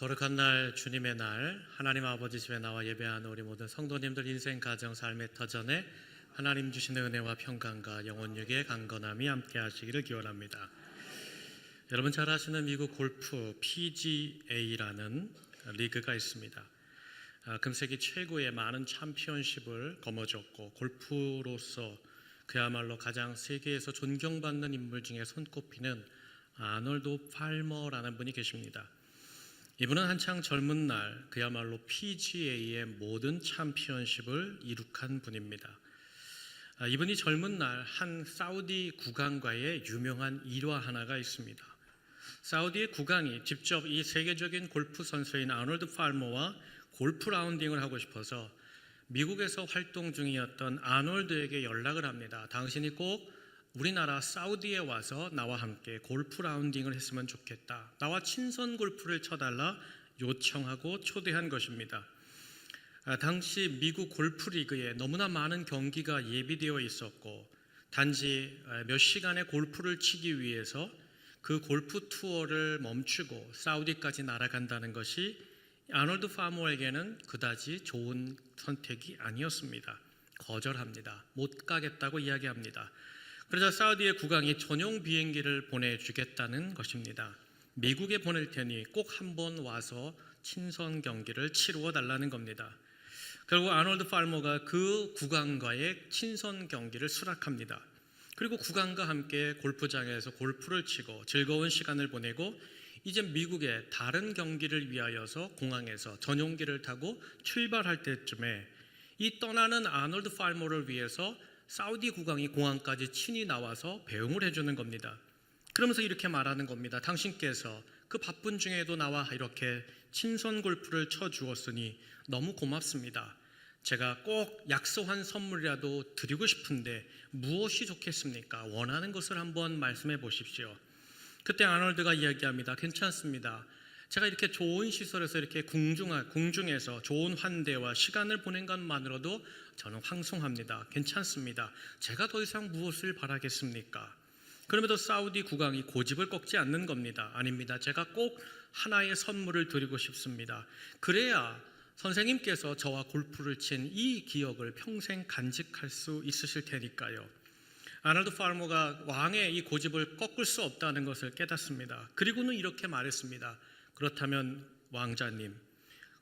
거룩한 날, 주님의 날, 하나님 아버지 집에 나와 예배하는 우리 모든 성도님들 인생, 가정, 삶의 터전에 하나님 주시는 은혜와 평강과 영혼육의 강건함이 함께 하시기를 기원합니다. 여러분 잘 아시는 미국 골프 PGA라는 리그가 있습니다. 금세기 최고의 많은 챔피언십을 거머쥐었고 골프로서 그야말로 가장 세계에서 존경받는 인물 중에 손꼽히는 아놀드 팔머라는 분이 계십니다. 이분은 한창 젊은 날 그야말로 PGA의 모든 챔피언십을 이룩한 분입니다. 이분이 젊은 날 한 사우디 국왕과의 유명한 일화 하나가 있습니다. 사우디의 국왕이 직접 이 세계적인 골프 선수인 아놀드 팔머와 골프 라운딩을 하고 싶어서 미국에서 활동 중이었던 아놀드에게 연락을 합니다. 당신이 꼭 우리나라 사우디에 와서 나와 함께 골프 라운딩을 했으면 좋겠다. 나와 친선 골프를 쳐달라 요청하고 초대한 것입니다. 당시 미국 골프 리그에 너무나 많은 경기가 예비되어 있었고 단지 몇 시간의 골프를 치기 위해서 그 골프 투어를 멈추고 사우디까지 날아간다는 것이 아놀드 팔머에게는 그다지 좋은 선택이 아니었습니다. 거절합니다. 못 가겠다고 이야기합니다. 그러자 사우디의 국왕이 전용 비행기를 보내주겠다는 것입니다. 미국에 보낼 테니 꼭 한번 와서 친선 경기를 치루어 달라는 겁니다. 결국 아놀드 팔머가 그 국왕과의 친선 경기를 수락합니다. 그리고 국왕과 함께 골프장에서 골프를 치고 즐거운 시간을 보내고 이제 미국의 다른 경기를 위하여서 공항에서 전용기를 타고 출발할 때쯤에 이 떠나는 아놀드 팔머를 위해서 사우디 국왕이 공항까지 친히 나와서 배웅을 해주는 겁니다. 그러면서 이렇게 말하는 겁니다. 당신께서 그 바쁜 중에도 나와 이렇게 친선 골프를 쳐주었으니 너무 고맙습니다. 제가 꼭 약속한 선물이라도 드리고 싶은데 무엇이 좋겠습니까? 원하는 것을 한번 말씀해 보십시오. 그때 아놀드가 이야기합니다. 괜찮습니다. 제가 이렇게 좋은 시설에서 이렇게 궁중에서 좋은 환대와 시간을 보낸 것만으로도 저는 황송합니다. 괜찮습니다. 제가 더 이상 무엇을 바라겠습니까? 그럼에도 사우디 국왕이 고집을 꺾지 않는 겁니다. 아닙니다. 제가 꼭 하나의 선물을 드리고 싶습니다. 그래야 선생님께서 저와 골프를 친 이 기억을 평생 간직할 수 있으실 테니까요. 아놀드 팔머가 왕의 이 고집을 꺾을 수 없다는 것을 깨닫습니다. 그리고는 이렇게 말했습니다. 그렇다면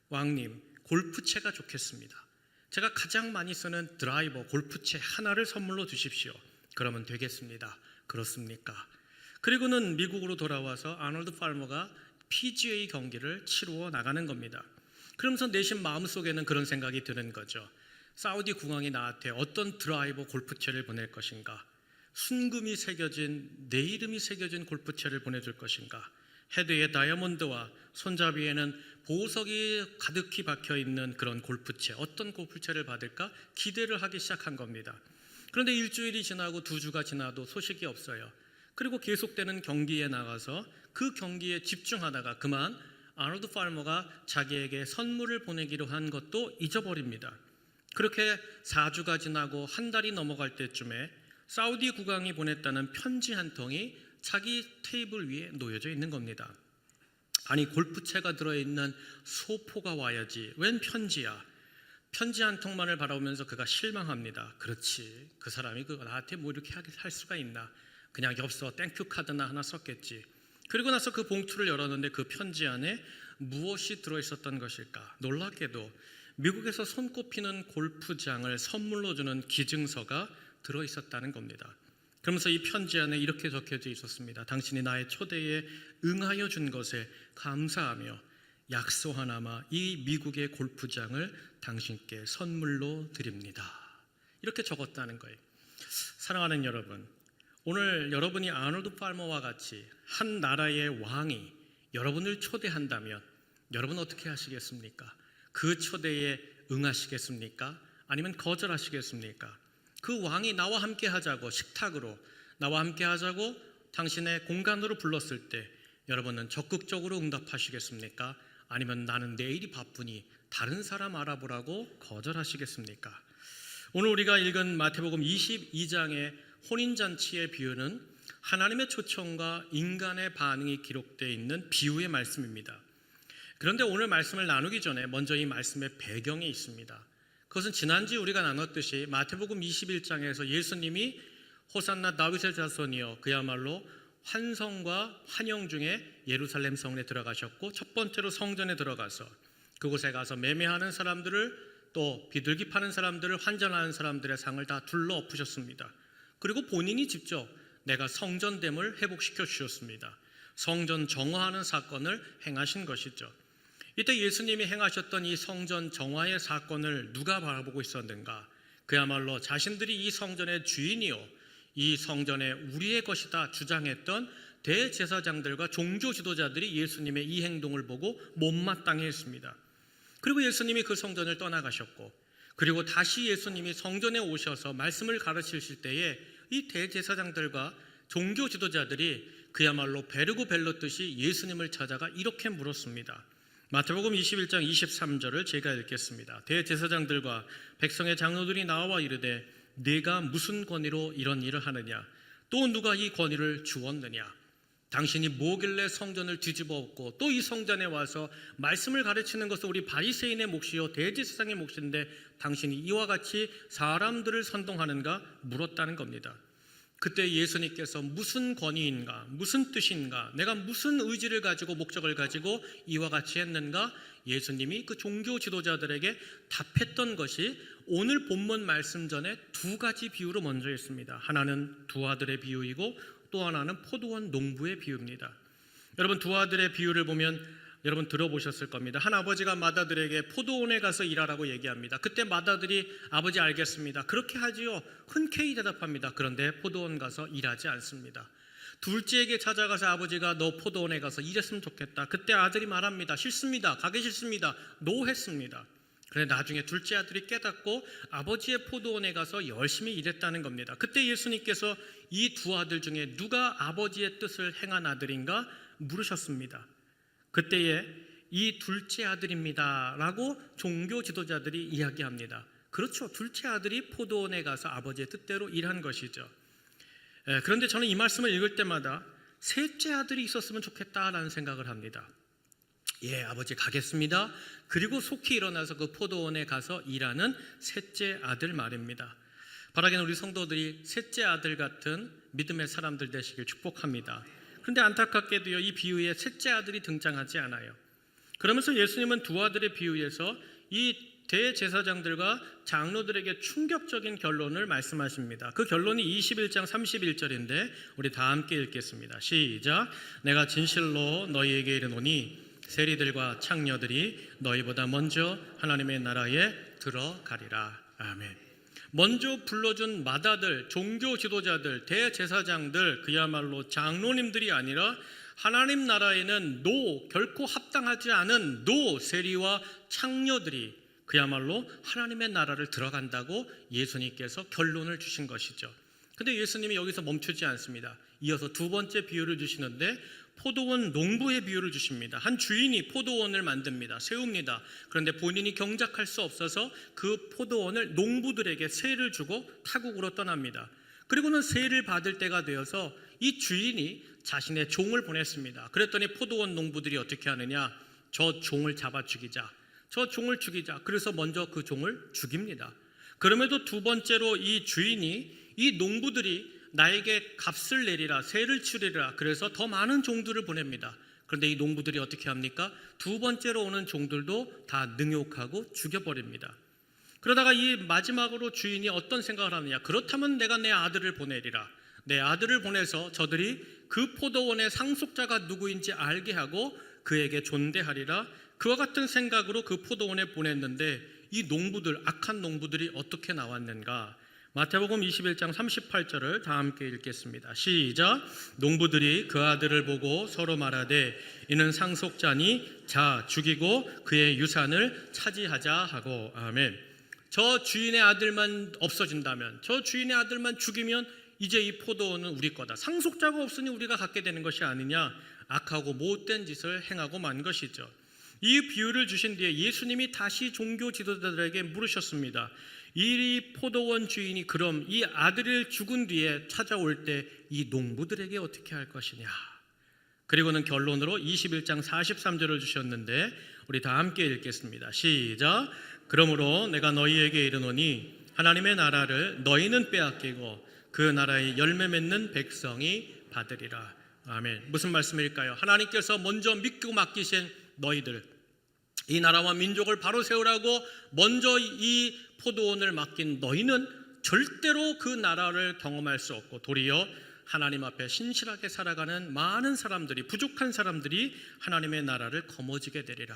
왕님, 골프채가 좋겠습니다. 제가 가장 많이 쓰는 드라이버, 골프채 하나를 선물로 주십시오. 그러면 되겠습니다. 그렇습니까? 그리고는 미국으로 돌아와서 아놀드 팔머가 PGA 경기를 치루어 나가는 겁니다. 그러면서 내심 마음속에는 그런 생각이 드는 거죠. 사우디 국왕이 나한테 어떤 드라이버 골프채를 보낼 것인가? 순금이 새겨진, 내 이름이 새겨진 골프채를 보내줄 것인가? 헤드에 다이아몬드와 손잡이에는 보석이 가득히 박혀있는 그런 골프채, 어떤 골프채를 받을까 기대를 하기 시작한 겁니다. 그런데 일주일이 지나고 2주가 지나도 소식이 없어요. 그리고 계속되는 경기에 나가서 그 경기에 집중하다가 그만 아놀드 팔머가 자기에게 선물을 보내기로 한 것도 잊어버립니다. 그렇게 4주가 지나고 한 달이 넘어갈 때쯤에 사우디 국왕이 보냈다는 편지 한 통이 자기 테이블 위에 놓여져 있는 겁니다. 아니 골프채가 들어있는 소포가 와야지 웬 편지야. 편지 한 통만을 바라보면서 그가 실망합니다. 그렇지, 그 사람이 나한테 뭐 이렇게 할 수가 있나. 그냥 엽서 땡큐 카드나 하나 썼겠지. 그리고 나서 그 봉투를 열었는데 그 편지 안에 무엇이 들어있었던 것일까. 놀랍게도 미국에서 손꼽히는 골프장을 선물로 주는 기증서가 들어있었다는 겁니다. 그러면서 이 편지 안에 이렇게 적혀져 있었습니다. 당신이 나의 초대에 응하여 준 것에 감사하며 약속하나마 이 미국의 골프장을 당신께 선물로 드립니다. 이렇게 적었다는 거예요. 사랑하는 여러분, 오늘 여러분이 아놀드 팔머와 같이 한 나라의 왕이 여러분을 초대한다면 여러분 어떻게 하시겠습니까? 그 초대에 응하시겠습니까? 아니면 거절하시겠습니까? 그 왕이 나와 함께 하자고 식탁으로 나와 함께 하자고 당신의 공간으로 불렀을 때 여러분은 적극적으로 응답하시겠습니까? 아니면 나는 내일이 바쁘니 다른 사람 알아보라고 거절하시겠습니까? 오늘 우리가 읽은 마태복음 22장의 혼인잔치의 비유는 하나님의 초청과 인간의 반응이 기록되어 있는 비유의 말씀입니다. 그런데 오늘 말씀을 나누기 전에 먼저 이 말씀의 배경이 있습니다. 그것은 지난주에 우리가 나눴듯이 마태복음 21장에서 예수님이 호산나 다윗의 자손이여 그야말로 환성과 환영 중에 예루살렘 성에 들어가셨고, 첫 번째로 성전에 들어가서 그곳에 가서 매매하는 사람들을, 또 비둘기 파는 사람들을, 환전하는 사람들의 상을 다 둘러 엎으셨습니다. 그리고 본인이 직접 내가 성전됨을 회복시켜 주셨습니다. 성전 정화하는 사건을 행하신 것이죠. 이때 예수님이 행하셨던 이 성전 정화의 사건을 누가 바라보고 있었는가? 그야말로 자신들이 이 성전의 주인이요, 이 성전에 우리의 것이다 주장했던 대제사장들과 종교 지도자들이 예수님의 이 행동을 보고 못마땅해 했습니다. 그리고 예수님이 그 성전을 떠나가셨고, 그리고 다시 예수님이 성전에 오셔서 말씀을 가르치실 때에 이 대제사장들과 종교 지도자들이 그야말로 베르고 벨렀듯이 예수님을 찾아가 이렇게 물었습니다. 마태복음 21장 23절을 제가 읽겠습니다. 대제사장들과 백성의 장로들이 나와 이르되 네가 무슨 권위로 이런 일을 하느냐? 또 누가 이 권위를 주었느냐? 당신이 뭐길래 성전을 뒤집어 엎고 또 이 성전에 와서 말씀을 가르치는 것은 우리 바리새인의 몫이요 대제사장의 몫인데 당신이 이와 같이 사람들을 선동하는가? 물었다는 겁니다. 그때 예수님께서 무슨 권위인가, 무슨 뜻인가, 내가 무슨 의지를 가지고 목적을 가지고 이와 같이 했는가? 예수님이 그 종교 지도자들에게 답했던 것이 오늘 본문 말씀 전에 두 가지 비유로 먼저 했습니다. 하나는 두 아들의 비유이고 또 하나는 포도원 농부의 비유입니다. 여러분, 두 아들의 비유를 보면 여러분 들어보셨을 겁니다. 한 아버지가 맏아들에게 포도원에 가서 일하라고 얘기합니다. 그때 맏아들이 아버지 알겠습니다, 그렇게 하지요, 흔쾌히 대답합니다. 그런데 포도원 가서 일하지 않습니다. 둘째에게 찾아가서 아버지가 너 포도원에 가서 일했으면 좋겠다. 그때 아들이 말합니다. 싫습니다, 가기 싫습니다, 노했습니다. 그런데 나중에 둘째 아들이 깨닫고 아버지의 포도원에 가서 열심히 일했다는 겁니다. 그때 예수님께서 이 두 아들 중에 누가 아버지의 뜻을 행한 아들인가 물으셨습니다. 그때에 이 둘째 아들입니다 라고 종교 지도자들이 이야기합니다. 그렇죠, 둘째 아들이 포도원에 가서 아버지의 뜻대로 일한 것이죠. 그런데 저는 이 말씀을 읽을 때마다 셋째 아들이 있었으면 좋겠다라는 생각을 합니다. 예, 아버지 가겠습니다. 그리고 속히 일어나서 그 포도원에 가서 일하는 셋째 아들 말입니다. 바라기는 우리 성도들이 셋째 아들 같은 믿음의 사람들 되시길 축복합니다. 그런데 안타깝게도요, 이 비유에 셋째 아들이 등장하지 않아요. 그러면서 예수님은 두 아들의 비유에서 이 대제사장들과 장로들에게 충격적인 결론을 말씀하십니다. 그 결론이 21장 31절인데 우리 다 함께 읽겠습니다. 시작. 내가 진실로 너희에게 이르노니 세리들과 창녀들이 너희보다 먼저 하나님의 나라에 들어가리라. 아멘. 먼저 불러준 맏아들, 종교 지도자들, 대제사장들, 그야말로 장로님들이 아니라 하나님 나라에는 결코 합당하지 않은 세리와 창녀들이 그야말로 하나님의 나라를 들어간다고 예수님께서 결론을 주신 것이죠. 근데 예수님이 여기서 멈추지 않습니다. 이어서 두 번째 비유를 주시는데 포도원 농부의 비유를 주십니다. 한 주인이 포도원을 만듭니다. 세웁니다. 그런데 본인이 경작할 수 없어서 그 포도원을 농부들에게 세를 주고 타국으로 떠납니다. 그리고는 세를 받을 때가 되어서 이 주인이 자신의 종을 보냈습니다. 그랬더니 포도원 농부들이 어떻게 하느냐? 저 종을 잡아 죽이자. 저 종을 죽이자. 그래서 먼저 그 종을 죽입니다. 그럼에도 두 번째로 이 주인이 이 농부들이 나에게 값을 내리라, 세를 치르라, 그래서 더 많은 종들을 보냅니다. 그런데 이 농부들이 어떻게 합니까? 두 번째로 오는 종들도 다 능욕하고 죽여버립니다. 그러다가 이 마지막으로 주인이 어떤 생각을 하느냐? 그렇다면 내가 내 아들을 보내리라. 내 아들을 보내서 저들이 그 포도원의 상속자가 누구인지 알게 하고 그에게 존대하리라. 그와 같은 생각으로 그 포도원에 보냈는데 이 농부들, 악한 농부들이 어떻게 나왔는가? 마태복음 21장 38절을 다 함께 읽겠습니다. 시작. 농부들이 그 아들을 보고 서로 말하되 이는 상속자니 자 죽이고 그의 유산을 차지하자 하고. 아멘. 저 주인의 아들만 없어진다면, 저 주인의 아들만 죽이면 이제 이 포도원은 우리 거다. 상속자가 없으니 우리가 갖게 되는 것이 아니냐. 악하고 못된 짓을 행하고 만 것이죠. 이 비유를 주신 뒤에 예수님이 다시 종교 지도자들에게 물으셨습니다. 이 포도원 주인이 그럼 이 아들을 죽은 뒤에 찾아올 때 이 농부들에게 어떻게 할 것이냐? 그리고는 결론으로 21장 43절을 주셨는데 우리 다 함께 읽겠습니다. 시작. 그러므로 내가 너희에게 이르노니 하나님의 나라를 너희는 빼앗기고 그 나라의 열매 맺는 백성이 받으리라. 아멘. 무슨 말씀일까요? 하나님께서 먼저 믿고 맡기신 너희들, 이 나라와 민족을 바로 세우라고 먼저 이 포도원을 맡긴 너희는 절대로 그 나라를 경험할 수 없고 도리어 하나님 앞에 신실하게 살아가는 많은 사람들이, 부족한 사람들이 하나님의 나라를 거머쥐게 되리라.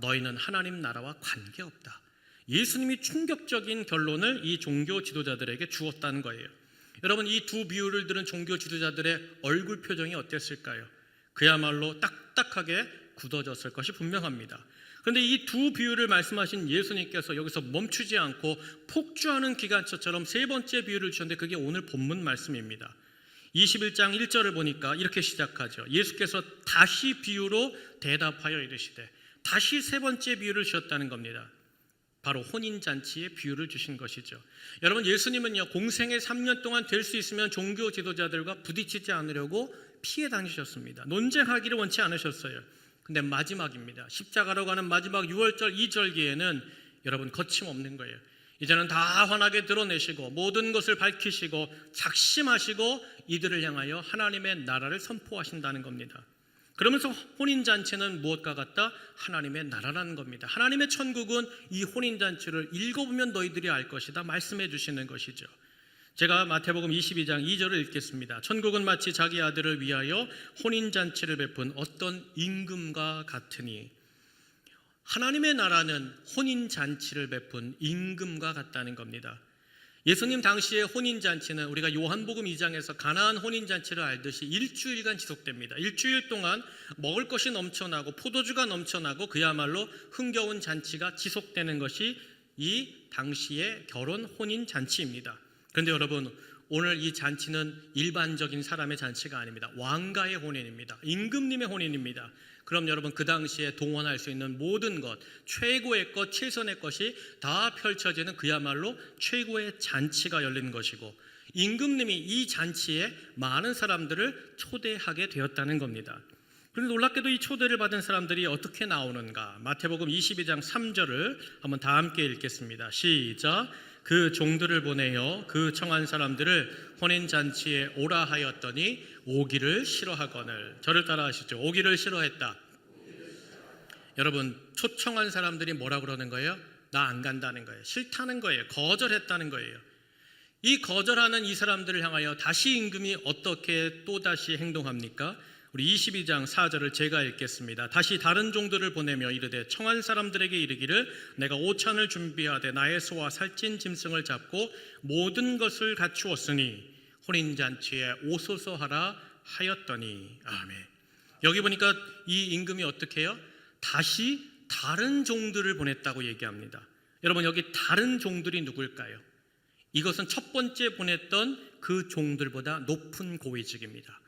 너희는 하나님 나라와 관계없다. 예수님이 충격적인 결론을 이 종교 지도자들에게 주었다는 거예요. 여러분, 이 두 비유를 들은 종교 지도자들의 얼굴 표정이 어땠을까요? 그야말로 딱딱하게 굳어졌을 것이 분명합니다. 그런데 이 두 비유를 말씀하신 예수님께서 여기서 멈추지 않고 폭주하는 기관차처럼 세 번째 비유를 주셨는데 그게 오늘 본문 말씀입니다. 21장 1절을 보니까 이렇게 시작하죠. 예수께서 다시 비유로 대답하여 이르시되, 다시 세 번째 비유를 주셨다는 겁니다. 바로 혼인잔치의 비유를 주신 것이죠. 여러분, 예수님은요, 공생의 3년 동안 될 수 있으면 종교 지도자들과 부딪히지 않으려고 피해 다니셨습니다. 논쟁하기를 원치 않으셨어요. 근데 마지막입니다. 십자가로 가는 마지막 6월절 2절기에는 여러분 거침없는 거예요. 이제는 다 환하게 드러내시고 모든 것을 밝히시고 작심하시고 이들을 향하여 하나님의 나라를 선포하신다는 겁니다. 그러면서 혼인잔치는 무엇과 같다? 하나님의 나라라는 겁니다. 하나님의 천국은 이 혼인잔치를 읽어보면 너희들이 알 것이다 말씀해 주시는 것이죠. 제가 마태복음 22장 2절을 읽겠습니다. 천국은 마치 자기 아들을 위하여 혼인잔치를 베푼 어떤 임금과 같으니, 하나님의 나라는 혼인잔치를 베푼 임금과 같다는 겁니다. 예수님 당시의 혼인잔치는 우리가 요한복음 2장에서 가나안 혼인잔치를 알듯이 일주일간 지속됩니다. 일주일 동안 먹을 것이 넘쳐나고 포도주가 넘쳐나고 그야말로 흥겨운 잔치가 지속되는 것이 이 당시의 결혼 혼인잔치입니다. 그런데 여러분, 오늘 이 잔치는 일반적인 사람의 잔치가 아닙니다. 왕가의 혼인입니다. 임금님의 혼인입니다. 그럼 여러분, 그 당시에 동원할 수 있는 모든 것, 최고의 것, 최선의 것이 다 펼쳐지는 그야말로 최고의 잔치가 열린 것이고, 임금님이 이 잔치에 많은 사람들을 초대하게 되었다는 겁니다. 그런데 놀랍게도 이 초대를 받은 사람들이 어떻게 나오는가? 마태복음 22장 3절을 한번 다 함께 읽겠습니다. 시작. 그 종들을 보내어 그 청한 사람들을 혼인잔치에 오라 하였더니 오기를 싫어하거늘. 저를 따라 하시죠. 오기를 싫어했다. 여러분, 초청한 사람들이 뭐라 그러는 거예요? 나 안 간다는 거예요. 싫다는 거예요. 거절했다는 거예요. 이 거절하는 이 사람들을 향하여 다시 임금이 어떻게 또다시 행동합니까? 우리 22장 4절을 제가 읽겠습니다. 다시 다른 종들을 보내며 이르되 청한 사람들에게 이르기를 내가 오찬을 준비하되 나의 소와 살찐 짐승을 잡고 모든 것을 갖추었으니 혼인잔치에 오소서 하라 하였더니. 아멘. 여기 보니까 이 임금이 어떻게 해요? 다시 다른 종들을 보냈다고 얘기합니다. 여러분, 여기 다른 종들이 누굴까요? 이것은 첫 번째 보냈던 그 종들보다 높은 고위직입니다.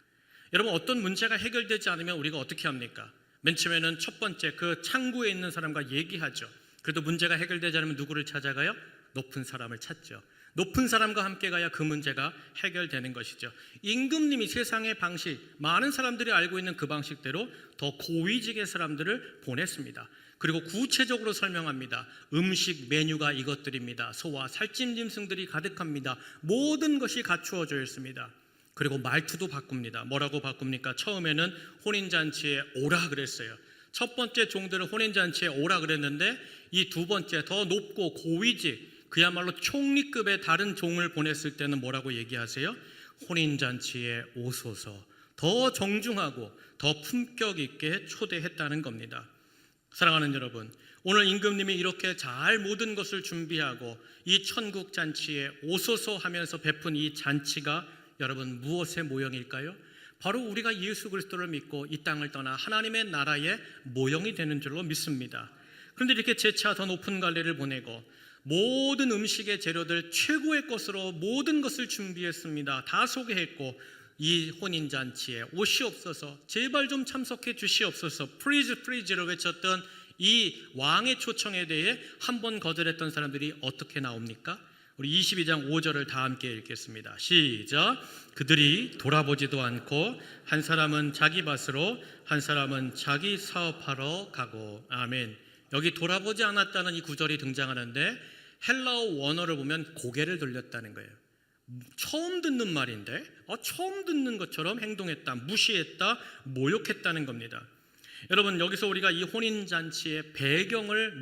여러분, 어떤 문제가 해결되지 않으면 우리가 어떻게 합니까? 맨 처음에는 첫 번째 그 창구에 있는 사람과 얘기하죠. 그래도 문제가 해결되지 않으면 누구를 찾아가요? 높은 사람을 찾죠. 높은 사람과 함께 가야 그 문제가 해결되는 것이죠. 임금님이 세상의 방식, 많은 사람들이 알고 있는 그 방식대로 더 고위직의 사람들을 보냈습니다. 그리고 구체적으로 설명합니다. 음식 메뉴가 이것들입니다. 소와 살찐 짐승들이 가득합니다. 모든 것이 갖추어져 있습니다. 그리고 말투도 바꿉니다. 뭐라고 바꿉니까? 처음에는 혼인잔치에 오라 그랬어요. 첫 번째 종들은 혼인잔치에 오라 그랬는데 이 두 번째 더 높고 고위직, 그야말로 총리급의 다른 종을 보냈을 때는 뭐라고 얘기하세요? 혼인잔치에 오소서. 더 정중하고 더 품격 있게 초대했다는 겁니다. 사랑하는 여러분, 오늘 임금님이 이렇게 잘 모든 것을 준비하고 이 천국 잔치에 오소서 하면서 베푼 이 잔치가 여러분 무엇의 모형일까요? 바로 우리가 예수 그리스도를 믿고 이 땅을 떠나 하나님의 나라의 모형이 되는 줄로 믿습니다. 그런데 이렇게 재차 더 높은 갈래를 보내고 모든 음식의 재료들 최고의 것으로 모든 것을 준비했습니다. 다 소개했고 이 혼인잔치에 오시옵소서, 제발 좀 참석해 주시옵소서, 프리즈 프리즈를 외쳤던 이 왕의 초청에 대해 한 번 거절했던 사람들이 어떻게 나옵니까? 우리 22장 5절을 다 함께 읽겠습니다. 시작. 그들이 돌아보지도 않고 한 사람은 자기 밭으로 한 사람은 자기 사업하러 가고. 아멘. 여기 돌아보지 않았다는 이 구절이 등장하는데 헬라어 원어를 보면 고개를 돌렸다는 거예요. 처음 듣는 말인데 처음 듣는 것처럼 행동했다, 무시했다, 모욕했다는 겁니다. 여러분, 여기서 우리가 이 혼인잔치의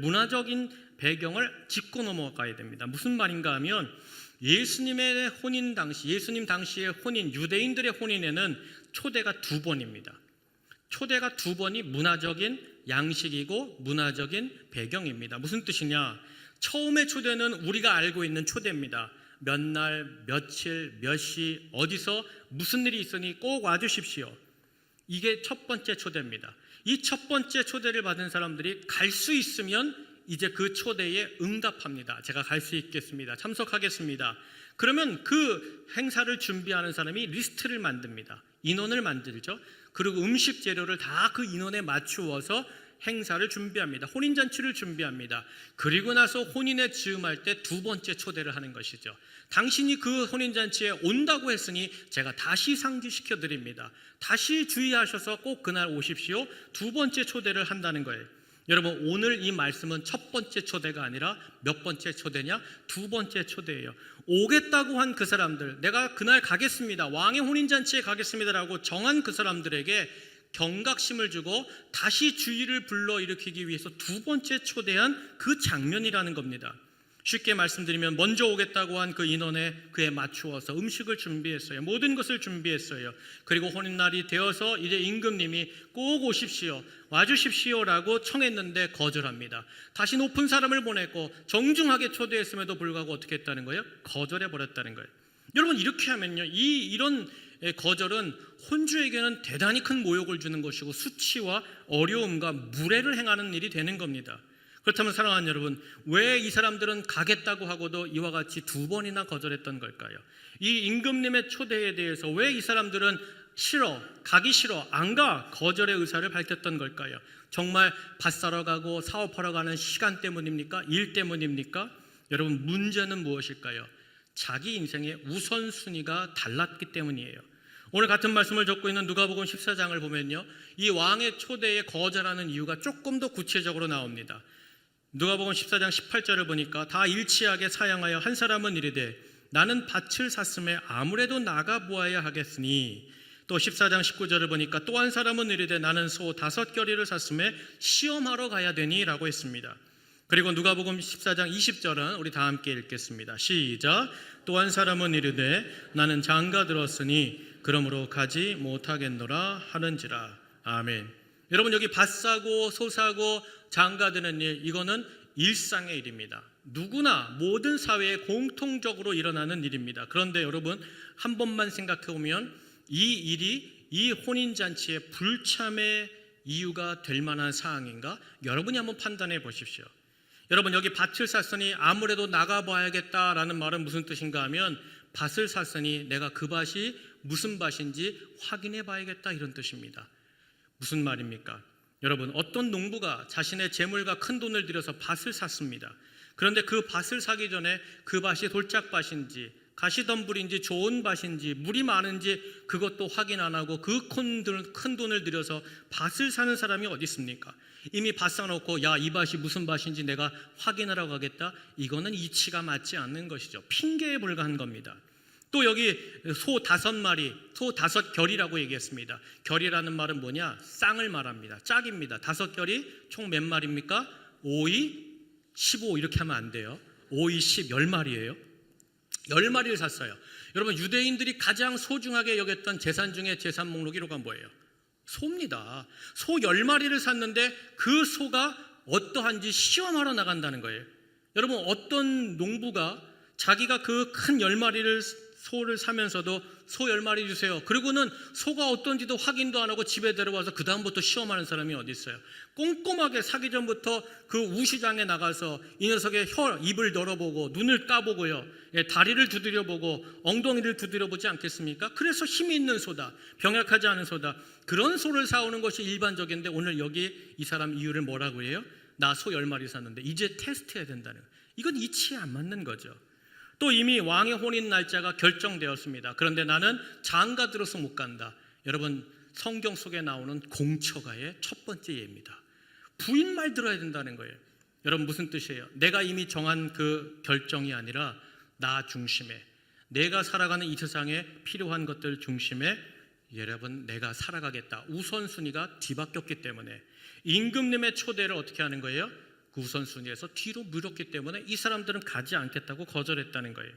문화적인 배경을 짚고 넘어가야 됩니다. 무슨 말인가 하면 예수님의 혼인 당시, 예수님 당시의 혼인, 유대인들의 혼인에는 초대가 2번입니다. 초대가 2번이 문화적인 양식이고 문화적인 배경입니다. 무슨 뜻이냐? 처음의 초대는 우리가 알고 있는 초대입니다. 몇 날, 며칠, 몇 시, 어디서 무슨 일이 있으니 꼭 와주십시오. 이게 첫 번째 초대입니다. 이 첫 번째 초대를 받은 사람들이 갈 수 있으면 이제 그 초대에 응답합니다. 제가 갈 수 있겠습니다. 참석하겠습니다. 그러면 그 행사를 준비하는 사람이 리스트를 만듭니다. 인원을 만들죠. 그리고 음식 재료를 다 그 인원에 맞추어서 행사를 준비합니다. 혼인잔치를 준비합니다. 그리고 나서 혼인에 즈음할 때 2번째 초대를 하는 것이죠. 당신이 그 혼인잔치에 온다고 했으니 제가 다시 상주시켜 드립니다. 다시 주의하셔서 꼭 그날 오십시오. 2번째 초대를 한다는 거예요. 여러분, 오늘 이 말씀은 첫 번째 초대가 아니라 몇 번째 초대냐? 2번째 초대예요. 오겠다고 한 그 사람들, 내가 그날 가겠습니다, 왕의 혼인잔치에 가겠습니다라고 정한 그 사람들에게 경각심을 주고 다시 주의를 불러일으키기 위해서 2번째 초대한 그 장면이라는 겁니다. 쉽게 말씀드리면 먼저 오겠다고 한 그 인원에 그에 맞추어서 음식을 준비했어요. 모든 것을 준비했어요. 그리고 혼인날이 되어서 이제 임금님이 꼭 오십시오, 와주십시오라고 청했는데 거절합니다. 다시 높은 사람을 보냈고 정중하게 초대했음에도 불구하고 어떻게 했다는 거예요? 거절해버렸다는 거예요. 여러분, 이렇게 하면요, 이런 거절은 혼주에게는 대단히 큰 모욕을 주는 것이고 수치와 어려움과 무례를 행하는 일이 되는 겁니다. 그렇다면 사랑하는 여러분, 왜 이 사람들은 가겠다고 하고도 이와 같이 2번이나 거절했던 걸까요? 이 임금님의 초대에 대해서 왜 이 사람들은 가기 싫어, 안 가, 거절의 의사를 밝혔던 걸까요? 정말 밭 사러 가고 사업하러 가는 시간 때문입니까? 일 때문입니까? 여러분, 문제는 무엇일까요? 자기 인생의 우선순위가 달랐기 때문이에요. 오늘 같은 말씀을 적고 있는 누가복음 14장을 보면요, 이 왕의 초대에 거절하는 이유가 조금 더 구체적으로 나옵니다. 누가복음 14장 18절을 보니까 다 일치하게 사양하여 한 사람은 이르되 나는 밭을 샀음에 아무래도 나가 보아야 하겠으니, 또 14장 19절을 보니까 또 한 사람은 이르되 나는 소 5겨리를 샀음에 시험하러 가야 되니 라고 했습니다. 그리고 누가복음 14장 20절은 우리 다 함께 읽겠습니다. 시작. 또 한 사람은 이르되 나는 장가 들었으니 그러므로 가지 못하겠노라 하는지라. 아멘. 여러분, 여기 밭 사고 소 사고 장가 드는 일, 이거는 일상의 일입니다. 누구나 모든 사회에 공통적으로 일어나는 일입니다. 그런데 여러분, 한 번만 생각해 보면 이 일이 이 혼인잔치의 불참의 이유가 될 만한 사항인가? 여러분이 한번 판단해 보십시오. 여러분, 여기 밭을 샀으니 아무래도 나가봐야겠다라는 말은 무슨 뜻인가 하면 밭을 샀으니 내가 그 밭이 무슨 밭인지 확인해 봐야겠다, 이런 뜻입니다. 무슨 말입니까? 여러분, 어떤 농부가 자신의 재물과 큰 돈을 들여서 밭을 샀습니다. 그런데 그 밭을 사기 전에 그 밭이 돌짝밭인지 가시덤불인지 좋은 밭인지 물이 많은지 그것도 확인 안 하고 그 큰 돈을 들여서 밭을 사는 사람이 어디 있습니까? 이미 밭 사놓고 야, 이 밭이 무슨 밭인지 내가 확인하러 가겠다, 이거는 이치가 맞지 않는 것이죠. 핑계에 불과한 겁니다. 또 여기 소 5마리, 소 5결이라고 얘기했습니다. 결이라는 말은 뭐냐? 쌍을 말합니다. 짝입니다. 5결이 총 몇 마리입니까? 5이 15 이렇게 하면 안 돼요. 5이 10, 10마리예요. 10마리를 샀어요. 여러분, 유대인들이 가장 소중하게 여겼던 재산 중에 재산 목록 1호가 뭐예요? 소입니다. 소 10마리를 샀는데 그 소가 어떠한지 시험하러 나간다는 거예요. 여러분, 어떤 농부가 자기가 그 큰 10마리를 소를 사면서도 소 10마리 주세요, 그리고는 소가 어떤지도 확인도 안 하고 집에 데려와서 그 다음부터 시험하는 사람이 어디 있어요? 꼼꼼하게 사기 전부터 그 우시장에 나가서 이 녀석의 입을 열어보고 눈을 까보고요, 다리를 두드려보고 엉덩이를 두드려보지 않겠습니까? 그래서 힘이 있는 소다, 병약하지 않은 소다, 그런 소를 사오는 것이 일반적인데 오늘 여기 이 사람 이유를 뭐라고 해요? 나 소 10마리 샀는데 이제 테스트해야 된다는 거예요. 이건 이치에 안 맞는 거죠. 또 이미 왕의 혼인 날짜가 결정되었습니다. 그런데 나는 장가들어서 못 간다. 여러분, 성경 속에 나오는 공처가의 첫 번째 예입니다. 부인 말 들어야 된다는 거예요. 여러분, 무슨 뜻이에요? 내가 이미 정한 그 결정이 아니라 나 중심에, 내가 살아가는 이 세상에 필요한 것들 중심에 여러분 내가 살아가겠다. 우선순위가 뒤바뀌었기 때문에 임금님의 초대를 어떻게 하는 거예요? 그 우선순위에서 뒤로 미뤘기 때문에 이 사람들은 가지 않겠다고 거절했다는 거예요.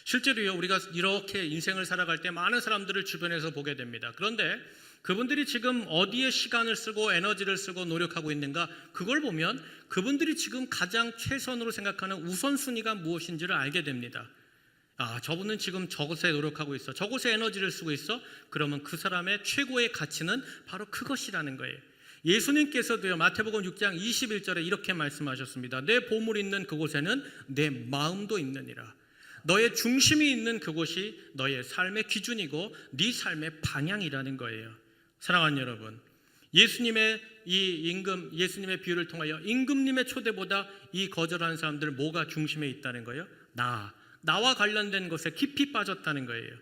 실제로요, 우리가 이렇게 인생을 살아갈 때 많은 사람들을 주변에서 보게 됩니다. 그런데 그분들이 지금 어디에 시간을 쓰고 에너지를 쓰고 노력하고 있는가, 그걸 보면 그분들이 지금 가장 최선으로 생각하는 우선순위가 무엇인지를 알게 됩니다. 아, 저분은 지금 저곳에 노력하고 있어, 저곳에 에너지를 쓰고 있어. 그러면 그 사람의 최고의 가치는 바로 그것이라는 거예요. 예수님께서도요, 마태복음 6장 21절에 이렇게 말씀하셨습니다. 내 보물 있는 그곳에는 내 마음도 있느니라. 너의 중심이 있는 그곳이 너의 삶의 기준이고 네 삶의 방향이라는 거예요. 사랑하는 여러분, 예수님의 예수님의 비유를 통하여 임금님의 초대보다 이 거절하는 사람들 뭐가 중심에 있다는 거예요? 나와 관련된 것에 깊이 빠졌다는 거예요.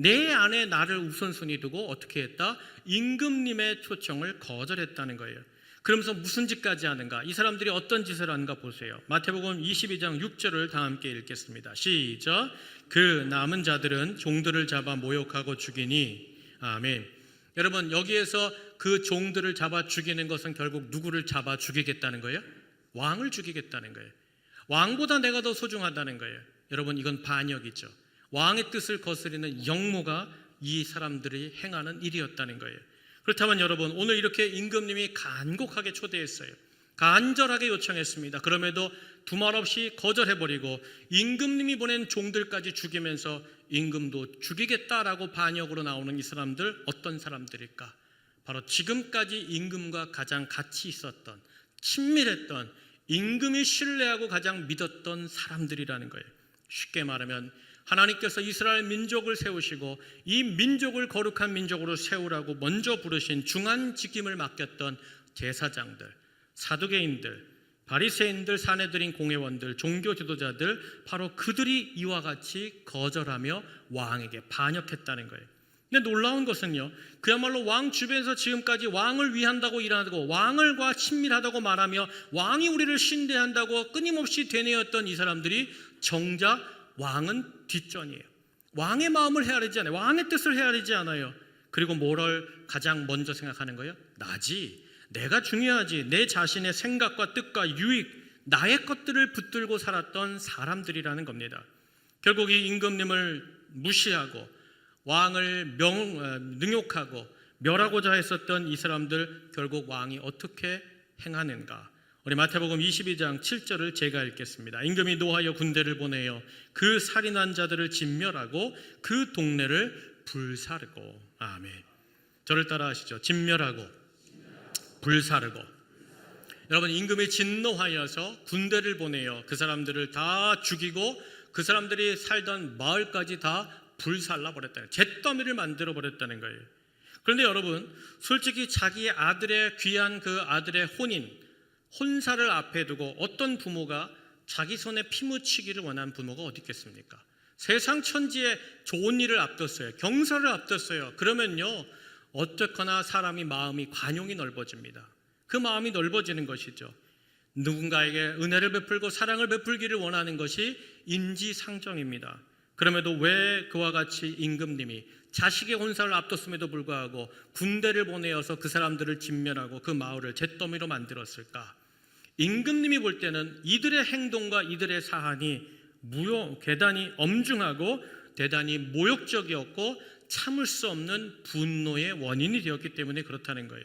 내 안에 나를 우선순위 두고 어떻게 했다? 임금님의 초청을 거절했다는 거예요. 그러면서 무슨 짓까지 하는가? 이 사람들이 어떤 짓을 하는가 보세요. 마태복음 22장 6절을 다 함께 읽겠습니다. 시작. 그 남은 자들은 종들을 잡아 모욕하고 죽이니. 아멘. 여러분, 여기에서 그 종들을 잡아 죽이는 것은 결국 누구를 잡아 죽이겠다는 거예요? 왕을 죽이겠다는 거예요. 왕보다 내가 더 소중하다는 거예요. 여러분, 이건 반역이죠. 왕의 뜻을 거스리는 역모가 이 사람들이 행하는 일이었다는 거예요. 그렇다면 여러분, 오늘 이렇게 임금님이 간곡하게 초대했어요. 간절하게 요청했습니다. 그럼에도 두말 없이 거절해버리고 임금님이 보낸 종들까지 죽이면서 임금도 죽이겠다라고 반역으로 나오는 이 사람들, 어떤 사람들일까? 바로 지금까지 임금과 가장 같이 있었던, 친밀했던, 임금이 신뢰하고 가장 믿었던 사람들이라는 거예요. 쉽게 말하면 하나님께서 이스라엘 민족을 세우시고 이 민족을 거룩한 민족으로 세우라고 먼저 부르신 중한 직임을 맡겼던 제사장들, 사두개인들, 바리새인들, 사내들인 공회원들, 종교 지도자들, 바로 그들이 이와 같이 거절하며 왕에게 반역했다는 거예요. 근데 놀라운 것은요, 그야말로 왕 주변에서 지금까지 왕을 위한다고 일하고 왕을과 친밀하다고 말하며 왕이 우리를 신뢰한다고 끊임없이 되뇌었던 이 사람들이 정작 왕은 뒷전이에요. 왕의 마음을 헤아리지 않아요. 왕의 뜻을 헤아리지 않아요. 그리고 뭐를 가장 먼저 생각하는 거예요? 나지, 내가 중요하지. 내 자신의 생각과 뜻과 유익, 나의 것들을 붙들고 살았던 사람들이라는 겁니다. 결국 이 임금님을 무시하고 왕을 능욕하고 멸하고자 했었던 이 사람들, 결국 왕이 어떻게 행하는가? 우리 마태복음 22장 7절을 제가 읽겠습니다. 임금이 노하여 군대를 보내어 그 살인한 자들을 진멸하고 그 동네를 불사르고. 아멘. 저를 따라 하시죠. 진멸하고 불사르고. 여러분, 임금이 진노하여서 군대를 보내어 그 사람들을 다 죽이고 그 사람들이 살던 마을까지 다 불살라 버렸다는, 잿더미를 만들어 버렸다는 거예요. 그런데 여러분, 솔직히 자기의 아들의 귀한 그 아들의 혼사를 앞에 두고 어떤 부모가 자기 손에 피 묻히기를 원한 부모가 어디 있겠습니까? 세상 천지에 좋은 일을 앞뒀어요. 경사를 앞뒀어요. 그러면요, 어쨌거나 사람이 마음이 관용이 넓어집니다. 그 마음이 넓어지는 것이죠. 누군가에게 은혜를 베풀고 사랑을 베풀기를 원하는 것이 인지상정입니다. 그럼에도 왜 그와 같이 임금님이 자식의 혼사를 앞뒀음에도 불구하고 군대를 보내어서 그 사람들을 진멸하고 그 마을을 잿더미로 만들었을까? 임금님이 볼 때는 이들의 행동과 이들의 사안이 대단히 엄중하고 대단히 모욕적이었고 참을 수 없는 분노의 원인이 되었기 때문에 그렇다는 거예요.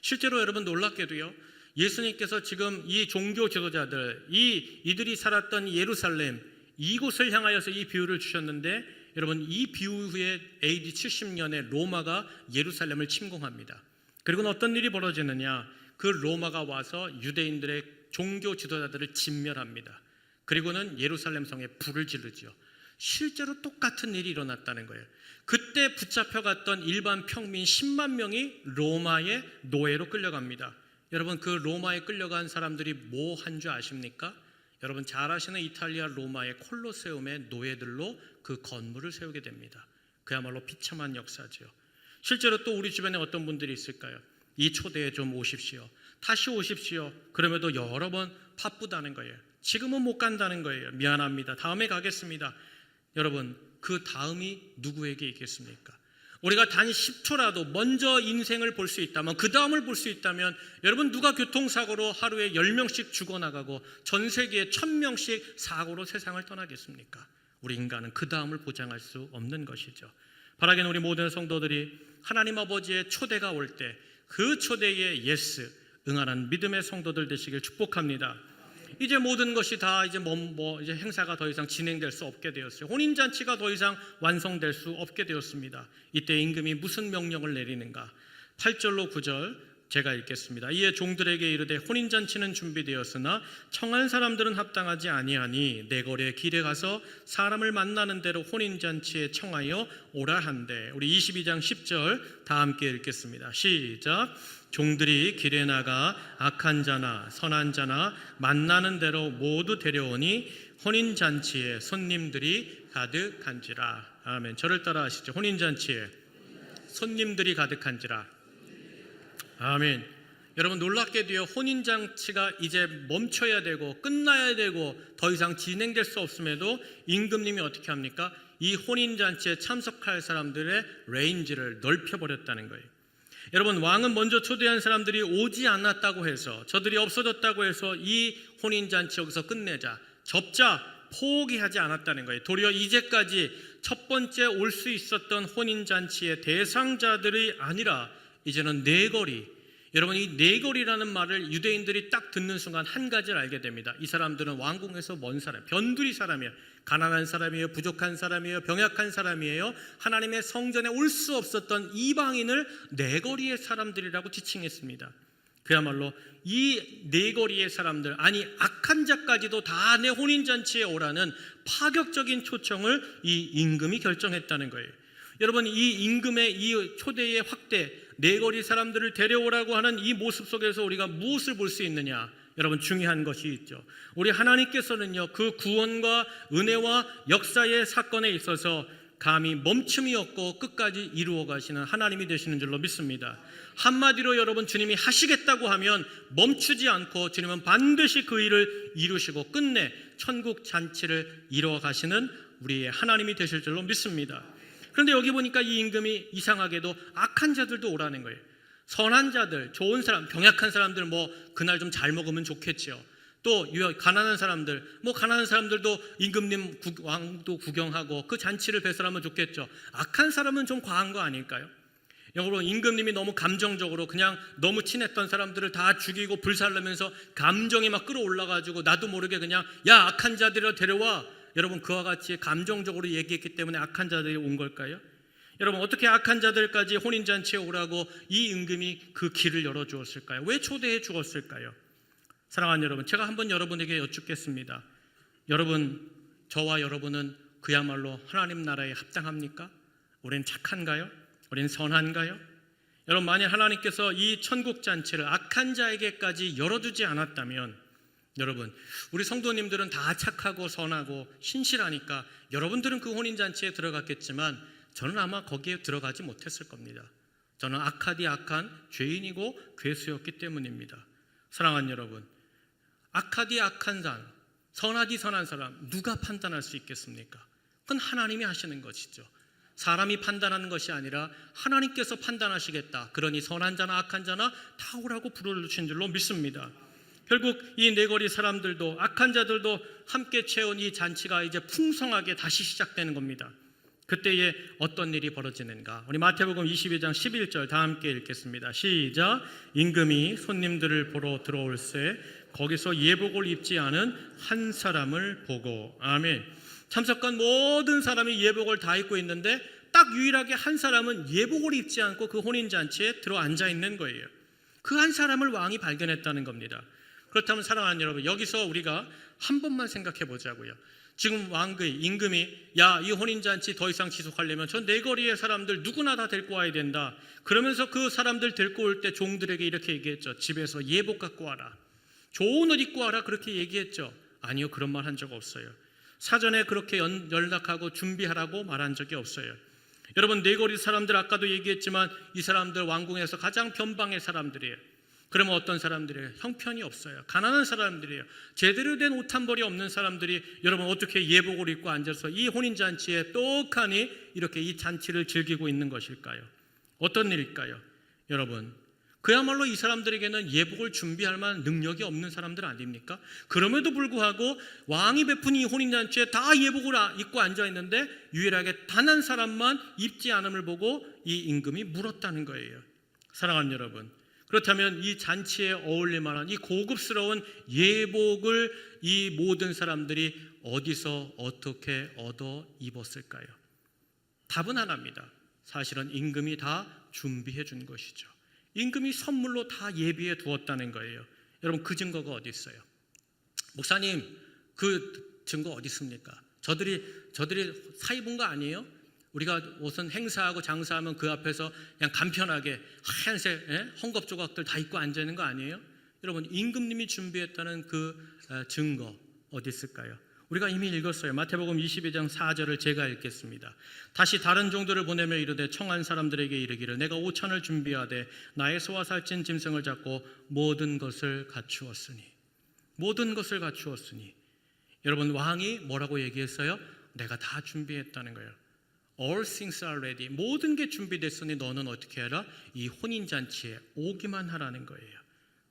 실제로 여러분, 놀랍게도요, 예수님께서 지금 이 종교 지도자들, 이들이 살았던 예루살렘, 이곳을 향하여서 이 비유를 주셨는데, 여러분, 이 비유 후에 AD 70년에 로마가 예루살렘을 침공합니다. 그리고는 어떤 일이 벌어지느냐? 그 로마가 와서 유대인들의 종교 지도자들을 진멸합니다. 그리고는 예루살렘 성에 불을 지르죠. 실제로 똑같은 일이 일어났다는 거예요. 그때 붙잡혀갔던 일반 평민 10만 명이 로마의 노예로 끌려갑니다. 여러분, 그 로마에 끌려간 사람들이 뭐 한 줄 아십니까? 여러분 잘 아시는 이탈리아 로마의 콜로세움의 노예들로 그 건물을 세우게 됩니다. 그야말로 비참한 역사죠. 실제로 또 우리 주변에 어떤 분들이 있을까요? 이 초대에 좀 오십시오. 다시 오십시오. 그럼에도 여러 번 바쁘다는 거예요. 지금은 못 간다는 거예요. 미안합니다. 다음에 가겠습니다. 여러분 그 다음이 누구에게 있겠습니까? 우리가 단 10초라도 먼저 인생을 볼 수 있다면, 그 다음을 볼 수 있다면, 여러분 누가 교통사고로 하루에 10명씩 죽어나가고 전 세계에 1000명씩 사고로 세상을 떠나겠습니까? 우리 인간은 그 다음을 보장할 수 없는 것이죠. 바라기는 우리 모든 성도들이 하나님 아버지의 초대가 올 때 그 초대에 예스 응하는 믿음의 성도들 되시길 축복합니다. 이제 모든 것이 다 이제 이제 행사가 더 이상 진행될 수 없게 되었어요. 혼인 잔치가 더 이상 완성될 수 없게 되었습니다. 이때 임금이 무슨 명령을 내리는가? 8절로 9절 제가 읽겠습니다. 이에 종들에게 이르되 혼인 잔치는 준비되었으나 청한 사람들은 합당하지 아니하니 내거리의 길에 가서 사람을 만나는 대로 혼인 잔치에 청하여 오라 한대. 우리 22장 10절 다 함께 읽겠습니다. 시작. 종들이 길에 나가 악한 자나 선한 자나 만나는 대로 모두 데려오니 혼인 잔치에 손님들이 가득한지라. 아멘. 저를 따라 하시죠. 혼인 잔치에 손님들이 가득한지라. 아멘. 여러분 놀랍게도요, 혼인 잔치가 이제 멈춰야 되고 끝나야 되고 더 이상 진행될 수 없음에도 임금님이 어떻게 합니까? 이 혼인 잔치에 참석할 사람들의 레인지를 넓혀버렸다는 거예요. 여러분 왕은 먼저 초대한 사람들이 오지 않았다고 해서, 저들이 없어졌다고 해서 이 혼인잔치 여기서 끝내자, 접자, 포기하지 않았다는 거예요. 도리어 이제까지 첫 번째 올 수 있었던 혼인잔치의 대상자들이 아니라 이제는 네거리, 여러분 이 네거리라는 말을 유대인들이 딱 듣는 순간 한 가지를 알게 됩니다. 이 사람들은 왕궁에서 먼 사람, 변두리 사람이에요. 가난한 사람이에요. 부족한 사람이에요. 병약한 사람이에요. 하나님의 성전에 올 수 없었던 이방인을 네거리의 사람들이라고 지칭했습니다. 그야말로 이 네거리의 사람들, 아니 악한 자까지도 다 내 혼인잔치에 오라는 파격적인 초청을 이 임금이 결정했다는 거예요. 여러분 이 임금의 이 초대의 확대, 네거리 사람들을 데려오라고 하는 이 모습 속에서 우리가 무엇을 볼 수 있느냐? 여러분 중요한 것이 있죠. 우리 하나님께서는요, 그 구원과 은혜와 역사의 사건에 있어서 감히 멈춤이 없고 끝까지 이루어 가시는 하나님이 되시는 줄로 믿습니다. 한마디로 여러분 주님이 하시겠다고 하면 멈추지 않고 주님은 반드시 그 일을 이루시고 끝내 천국 잔치를 이루어 가시는 우리의 하나님이 되실 줄로 믿습니다. 그런데 여기 보니까 이 임금이 이상하게도 악한 자들도 오라는 거예요. 선한 자들, 좋은 사람, 병약한 사람들 뭐 그날 좀 잘 먹으면 좋겠죠. 또 가난한 사람들, 뭐 가난한 사람들도 임금님 왕도 구경하고 그 잔치를 배설하면 좋겠죠. 악한 사람은 좀 과한 거 아닐까요? 여러분 임금님이 너무 감정적으로 그냥 너무 친했던 사람들을 다 죽이고 불살르면서 감정이 막 끌어올라가지고 나도 모르게 그냥 야 악한 자들을 데려와, 여러분 그와 같이 감정적으로 얘기했기 때문에 악한 자들이 온 걸까요? 여러분 어떻게 악한 자들까지 혼인잔치에 오라고 이 임금이 그 길을 열어주었을까요? 왜 초대해 주었을까요? 사랑하는 여러분, 제가 한번 여러분에게 여쭙겠습니다. 여러분, 저와 여러분은 그야말로 하나님 나라에 합당합니까? 우린 착한가요? 우린 선한가요? 여러분 만약 하나님께서 이 천국잔치를 악한 자에게까지 열어주지 않았다면, 여러분 우리 성도님들은 다 착하고 선하고 신실하니까 여러분들은 그 혼인잔치에 들어갔겠지만 저는 아마 거기에 들어가지 못했을 겁니다. 저는 악하디 악한 죄인이고 괴수였기 때문입니다. 사랑하는 여러분, 악하디 악한 사람, 선하디 선한 사람 누가 판단할 수 있겠습니까? 그건 하나님이 하시는 것이죠. 사람이 판단하는 것이 아니라 하나님께서 판단하시겠다. 그러니 선한 자나 악한 자나 다 오라고 부르신 줄로 믿습니다. 결국 이 네거리 사람들도 악한 자들도 함께 채운 이 잔치가 이제 풍성하게 다시 시작되는 겁니다. 그때에 어떤 일이 벌어지는가? 우리 마태복음 22장 11절 다 함께 읽겠습니다. 시작. 임금이 손님들을 보러 들어올새 거기서 예복을 입지 않은 한 사람을 보고. 아멘. 참석한 모든 사람이 예복을 다 입고 있는데 딱 유일하게 한 사람은 예복을 입지 않고 그 혼인잔치에 들어앉아 있는 거예요. 그 한 사람을 왕이 발견했다는 겁니다. 그렇다면 사랑하는 여러분, 여기서 우리가 한 번만 생각해 보자고요. 지금 임금이 야, 이 혼인잔치 더 이상 지속하려면 저 네거리의 사람들 누구나 다 데리고 와야 된다. 그러면서 그 사람들 데리고 올 때 종들에게 이렇게 얘기했죠. 집에서 예복 갖고 와라. 좋은 옷 입고 와라. 그렇게 얘기했죠. 아니요, 그런 말 한 적 없어요. 사전에 그렇게 연락하고 준비하라고 말한 적이 없어요. 여러분, 네거리 사람들 아까도 얘기했지만 이 사람들 왕궁에서 가장 변방의 사람들이에요. 그러면 어떤 사람들이에요? 형편이 없어요. 가난한 사람들이에요. 제대로 된 옷 한 벌이 없는 사람들이 여러분 어떻게 예복을 입고 앉아서 이 혼인잔치에 떡하니 이렇게 이 잔치를 즐기고 있는 것일까요? 어떤 일일까요? 여러분, 그야말로 이 사람들에게는 예복을 준비할 만한 능력이 없는 사람들 아닙니까? 그럼에도 불구하고 왕이 베푼 이 혼인잔치에 다 예복을 입고 앉아있는데 유일하게 단 한 사람만 입지 않음을 보고 이 임금이 물었다는 거예요. 사랑하는 여러분, 그렇다면 이 잔치에 어울릴 만한 이 고급스러운 예복을 이 모든 사람들이 어디서 어떻게 얻어 입었을까요? 답은 하나입니다. 사실은 임금이 다 준비해 준 것이죠. 임금이 선물로 다 예비해 두었다는 거예요. 여러분, 그 증거가 어디 있어요? 목사님, 그 증거 어디 있습니까? 저들이 사 입은 거 아니에요? 우리가 무슨 행사하고 장사하면 그 앞에서 그냥 간편하게 하얀색 헝겊 조각들 다 입고 앉아 있는 거 아니에요? 여러분, 임금님이 준비했다는 그 증거 어디 있을까요? 우리가 이미 읽었어요. 마태복음 22장 4절을 제가 읽겠습니다. 다시 다른 종들을 보내며 이르되 청한 사람들에게 이르기를 내가 5천을 준비하되 나의 소와 살찐 짐승을 잡고 모든 것을 갖추었으니. 모든 것을 갖추었으니. 여러분, 왕이 뭐라고 얘기했어요? 내가 다 준비했다는 거예요. All things are ready. 모든 게 준비됐으니 너는 어떻게 해라? 이 혼인잔치에 오기만 하라는 거예요.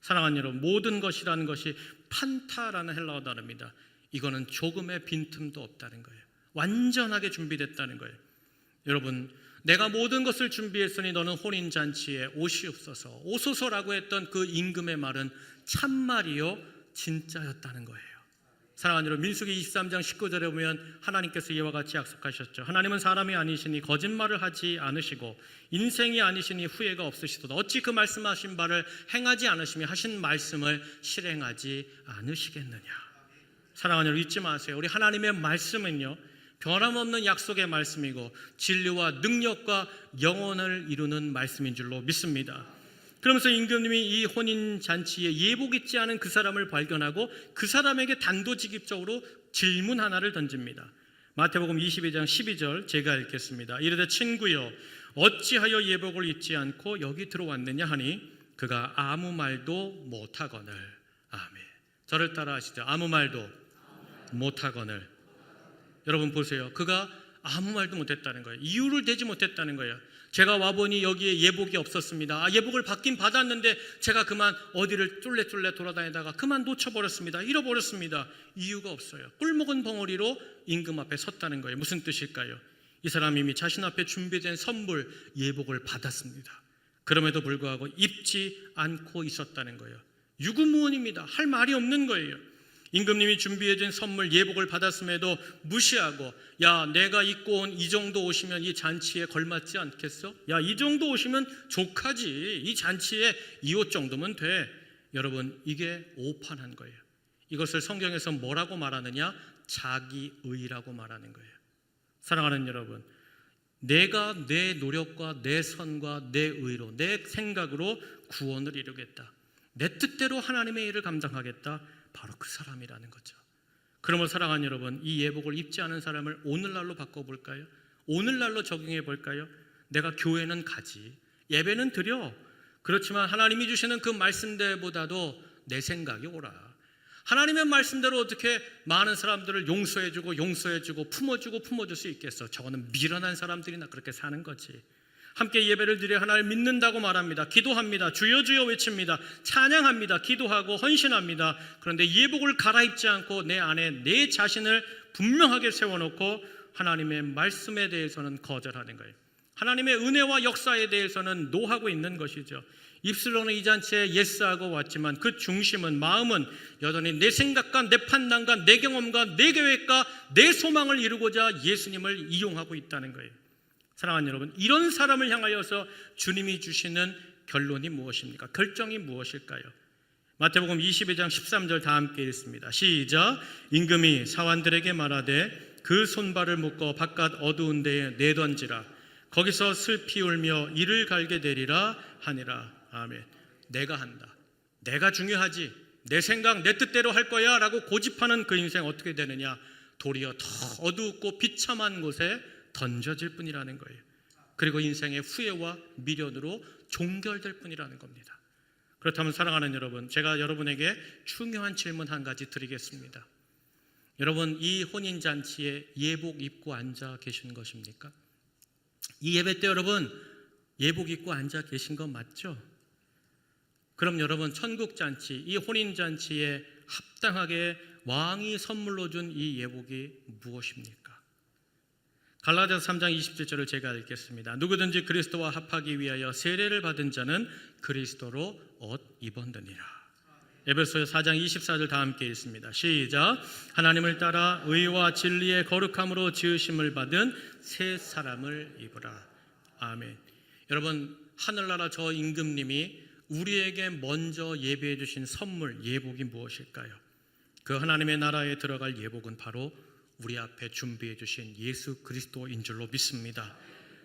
사랑하는 여러분, 모든 것이라는 것이 판타라는 헬라어 단어입니다. 이거는 조금의 빈틈도 없다는 거예요. 완전하게 준비됐다는 거예요. 여러분, 내가 모든 것을 준비했으니 너는 혼인잔치에 오시옵소서. 오소서라고 했던 그 임금의 말은 참말이요 진짜였다는 거예요. 사랑하는 여러분, 민수기 23장 19절에 보면 하나님께서 이와 같이 약속하셨죠. 하나님은 사람이 아니시니 거짓말을 하지 않으시고 인생이 아니시니 후회가 없으시도다. 어찌 그 말씀하신 바를 행하지 않으시며 하신 말씀을 실행하지 않으시겠느냐. 사랑하는 여러분, 잊지 마세요. 우리 하나님의 말씀은요, 변함없는 약속의 말씀이고 진리와 능력과 영원을 이루는 말씀인 줄로 믿습니다. 그러면서 임금님이 이 혼인잔치에 예복 있지 않은 그 사람을 발견하고 그 사람에게 단도직입적으로 질문 하나를 던집니다. 마태복음 22장 12절 제가 읽겠습니다. 이르되 친구여 어찌하여 예복을 입지 않고 여기 들어왔느냐 하니 그가 아무 말도 못하거늘. 아멘. 저를 따라 하시죠. 아무 말도 못하거늘. 여러분 보세요. 그가 아무 말도 못했다는 거예요. 이유를 대지 못했다는 거예요. 제가 와보니 여기에 예복이 없었습니다. 예복을 받긴 받았는데 제가 그만 어디를 쫄래쫄래 돌아다니다가 그만 놓쳐버렸습니다. 잃어버렸습니다. 이유가 없어요. 꿀먹은 벙어리로 임금 앞에 섰다는 거예요. 무슨 뜻일까요? 이 사람이 이미 자신 앞에 준비된 선물 예복을 받았습니다. 그럼에도 불구하고 입지 않고 있었다는 거예요. 유구무원입니다. 할 말이 없는 거예요. 임금님이 준비해준 선물 예복을 받았음에도 무시하고, 야, 내가 입고 온 이 정도 옷이면 이 잔치에 걸맞지 않겠어? 야, 이 정도 옷이면 족하지. 이 잔치에 이 옷 정도면 돼. 여러분, 이게 오판한 거예요. 이것을 성경에서 뭐라고 말하느냐? 자기의라고 말하는 거예요. 사랑하는 여러분, 내가 내 노력과 내 선과 내 의로, 내 생각으로 구원을 이루겠다, 내 뜻대로 하나님의 일을 감당하겠다, 바로 그 사람이라는 거죠. 그러므로 사랑하는 여러분, 이 예복을 입지 않은 사람을 오늘날로 바꿔볼까요? 오늘날로 적용해 볼까요? 내가 교회는 가지, 예배는 드려. 그렇지만 하나님이 주시는 그 말씀대보다도 내 생각이 오라. 하나님의 말씀대로 어떻게 많은 사람들을 용서해주고 품어줄 수 있겠어? 저거는 미련한 사람들이나 그렇게 사는 거지. 함께 예배를 드려 하나님을 믿는다고 말합니다. 기도합니다. 주여 주여 외칩니다. 찬양합니다. 기도하고 헌신합니다. 그런데 예복을 갈아입지 않고 내 안에 내 자신을 분명하게 세워놓고 하나님의 말씀에 대해서는 거절하는 거예요. 하나님의 은혜와 역사에 대해서는 노하고 있는 것이죠. 입술로는 이 잔치에 예스하고 왔지만 그 중심은, 마음은 여전히 내 생각과 내 판단과 내 경험과 내 계획과 내 소망을 이루고자 예수님을 이용하고 있다는 거예요. 사랑하는 여러분, 이런 사람을 향하여서 주님이 주시는 결론이 무엇입니까? 결정이 무엇일까요? 마태복음 22장 13절 다 함께 읽습니다. 시작. 임금이 사환들에게 말하되 그 손발을 묶어 바깥 어두운 데에 내던지라. 거기서 슬피 울며 이를 갈게 되리라 하니라. 아멘. 내가 한다. 내가 중요하지. 내 생각, 내 뜻대로 할 거야 라고 고집하는 그 인생 어떻게 되느냐? 도리어 더 어두웠고 비참한 곳에 던져질 뿐이라는 거예요. 그리고 인생의 후회와 미련으로 종결될 뿐이라는 겁니다. 그렇다면 사랑하는 여러분, 제가 여러분에게 중요한 질문 한 가지 드리겠습니다. 여러분, 이 혼인잔치에 예복 입고 앉아 계신 것입니까? 이 예배 때 여러분 예복 입고 앉아 계신 건 맞죠? 그럼 여러분, 천국잔치, 이 혼인잔치에 합당하게 왕이 선물로 준 이 예복이 무엇입니까? 갈라디아서 3장 27절을 제가 읽겠습니다. 누구든지 그리스도와 합하기 위하여 세례를 받은 자는 그리스도로 옷 입었느니라. 에베소서 4장 24절 다 함께 읽습니다. 시작. 하나님을 따라 의와 진리의 거룩함으로 지으심을 받은 새 사람을 입으라. 아멘. 여러분, 하늘나라 저 임금님이 우리에게 먼저 예배해 주신 선물, 예복이 무엇일까요? 그 하나님의 나라에 들어갈 예복은 바로 우리 앞에 준비해 주신 예수 그리스도인 줄로 믿습니다.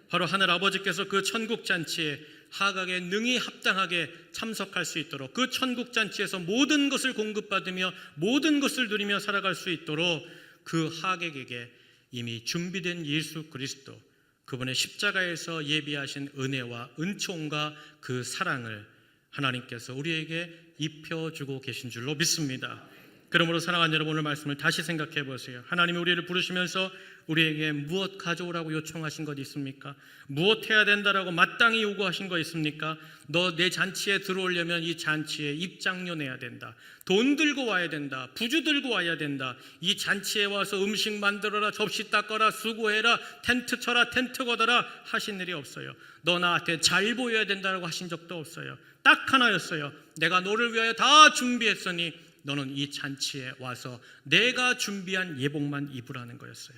바로 하늘 아버지께서 그 천국잔치에 하각에 능히 합당하게 참석할 수 있도록, 그 천국잔치에서 모든 것을 공급받으며 모든 것을 누리며 살아갈 수 있도록 그 하객에게 이미 준비된 예수 그리스도, 그분의 십자가에서 예비하신 은혜와 은총과 그 사랑을 하나님께서 우리에게 입혀주고 계신 줄로 믿습니다. 그러므로 사랑하는 여러분, 오늘 말씀을 다시 생각해 보세요. 하나님이 우리를 부르시면서 우리에게 무엇 가져오라고 요청하신 것 있습니까? 무엇 해야 된다라고 마땅히 요구하신 거 있습니까? 너 내 잔치에 들어오려면 이 잔치에 입장료 내야 된다, 돈 들고 와야 된다, 부주 들고 와야 된다, 이 잔치에 와서 음식 만들어라, 접시 닦아라, 수고해라, 텐트 쳐라, 텐트 걷어라 하신 일이 없어요. 너 나한테 잘 보여야 된다라고 하신 적도 없어요. 딱 하나였어요. 내가 너를 위하여 다 준비했으니 너는 이 잔치에 와서 내가 준비한 예복만 입으라는 거였어요.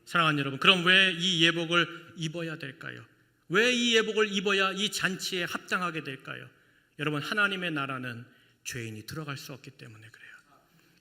사랑하는 여러분, 그럼 왜 이 예복을 입어야 될까요? 왜 이 예복을 입어야 이 잔치에 합당하게 될까요? 여러분, 하나님의 나라는 죄인이 들어갈 수 없기 때문에 그래요.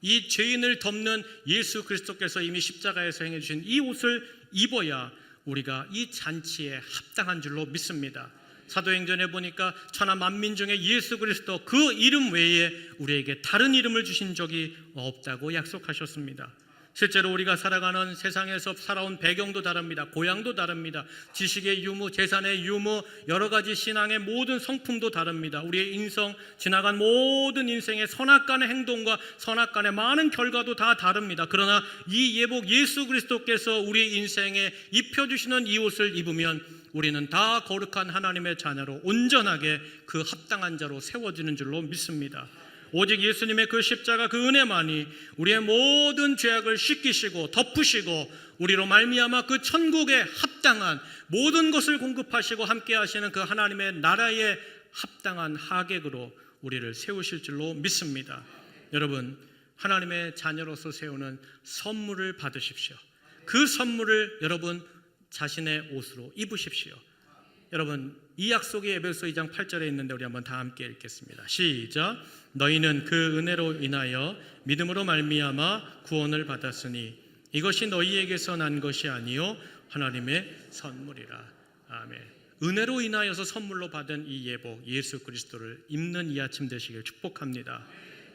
이 죄인을 덮는 예수 그리스도께서 이미 십자가에서 행해 주신 이 옷을 입어야 우리가 이 잔치에 합당한 줄로 믿습니다. 사도행전에 보니까 천하 만민 중에 예수 그리스도 그 이름 외에 우리에게 다른 이름을 주신 적이 없다고 약속하셨습니다. 실제로 우리가 살아가는 세상에서 살아온 배경도 다릅니다. 고향도 다릅니다. 지식의 유무, 재산의 유무, 여러 가지 신앙의 모든 성품도 다릅니다. 우리의 인성, 지나간 모든 인생의 선악간의 행동과 선악간의 많은 결과도 다 다릅니다. 그러나 이 예복, 예수 그리스도께서 우리 인생에 입혀주시는 이 옷을 입으면 우리는 다 거룩한 하나님의 자녀로 온전하게 그 합당한 자로 세워지는 줄로 믿습니다. 오직 예수님의 그 십자가, 그 은혜만이 우리의 모든 죄악을 씻기시고 덮으시고 우리로 말미암아 그 천국에 합당한 모든 것을 공급하시고 함께 하시는 그 하나님의 나라에 합당한 하객으로 우리를 세우실 줄로 믿습니다. 여러분, 하나님의 자녀로서 세우는 선물을 받으십시오. 그 선물을 여러분 자신의 옷으로 입으십시오. 여러분, 이 약속이 에베소 2장 8절에 있는데 우리 한번 다 함께 읽겠습니다. 시작. 너희는 그 은혜로 인하여 믿음으로 말미암아 구원을 받았으니 이것이 너희에게서 난 것이 아니요 하나님의 선물이라. 아멘. 은혜로 인하여서 선물로 받은 이 예복 예수 그리스도를 입는 이 아침 되시길 축복합니다.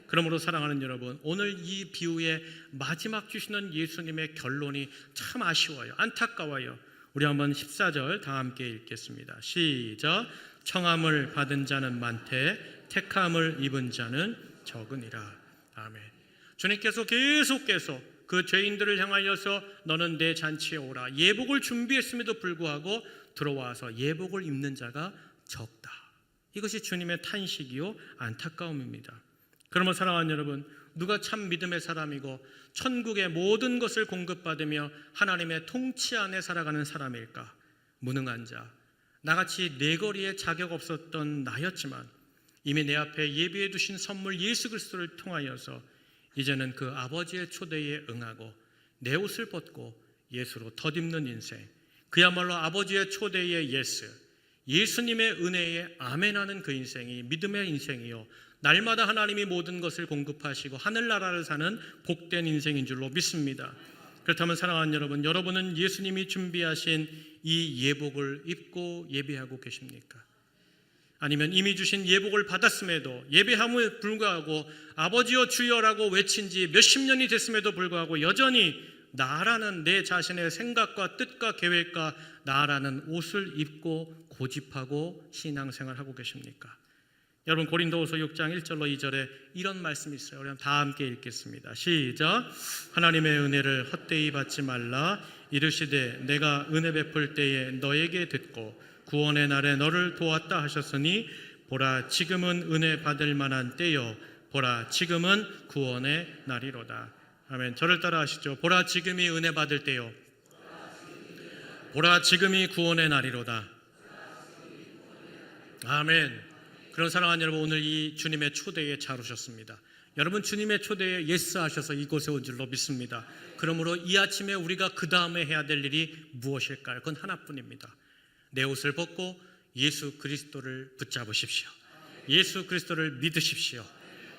그러므로 사랑하는 여러분, 오늘 이 비유의 마지막 주시는 예수님의 결론이 참 아쉬워요. 안타까워요. 우리 한번 14절 다 함께 읽겠습니다. 시작. 청함을 받은 자는 많되 택함을 입은 자는 적으니라. 아멘. 주님께서 계속해서 그 죄인들을 향하여서 너는 내 잔치에 오라, 예복을 준비했음에도 불구하고 들어와서 예복을 입는 자가 적다. 이것이 주님의 탄식이요 안타까움입니다. 그러면 사랑하는 여러분, 누가 참 믿음의 사람이고 천국의 모든 것을 공급받으며 하나님의 통치 안에 살아가는 사람일까? 무능한 자, 나같이 내거리에 자격 없었던 나였지만 이미 내 앞에 예비해 두신 선물 예수 그리스도를 통하여서 이제는 그 아버지의 초대에 응하고 내 옷을 벗고 예수로 덧입는 인생, 그야말로 아버지의 초대의 예스, 예수님의 은혜에 아멘하는 그 인생이 믿음의 인생이요 날마다 하나님이 모든 것을 공급하시고 하늘나라를 사는 복된 인생인 줄로 믿습니다. 그렇다면 사랑하는 여러분, 여러분은 예수님이 준비하신 이 예복을 입고 예배하고 계십니까? 아니면 이미 주신 예복을 받았음에도 예배함에 불구하고 아버지여 주여라고 외친 지 몇십 년이 됐음에도 불구하고 여전히 나라는 내 자신의 생각과 뜻과 계획과 나라는 옷을 입고 고집하고 신앙생활하고 계십니까? 여러분, 고린도후서 6장 1절로 2절에 이런 말씀이 있어요. 우리 다 함께 읽겠습니다. 시작. 하나님의 은혜를 헛되이 받지 말라. 이르시되 내가 은혜 베풀 때에 너에게 듣고 구원의 날에 너를 도왔다 하셨으니 보라 지금은 은혜 받을 만한 때요 보라 지금은 구원의 날이로다. 아멘. 저를 따라 하시죠. 보라 지금이 은혜 받을 때요 보라 지금이 구원의 날이로다. 아멘. 그런 사랑하는 여러분, 오늘 이 주님의 초대에 잘 오셨습니다. 여러분, 주님의 초대에 예스 하셔서 이곳에 온 줄로 믿습니다. 그러므로 이 아침에 우리가 그 다음에 해야 될 일이 무엇일까요? 그건 하나뿐입니다. 내 옷을 벗고 예수 그리스도를 붙잡으십시오. 예수 그리스도를 믿으십시오.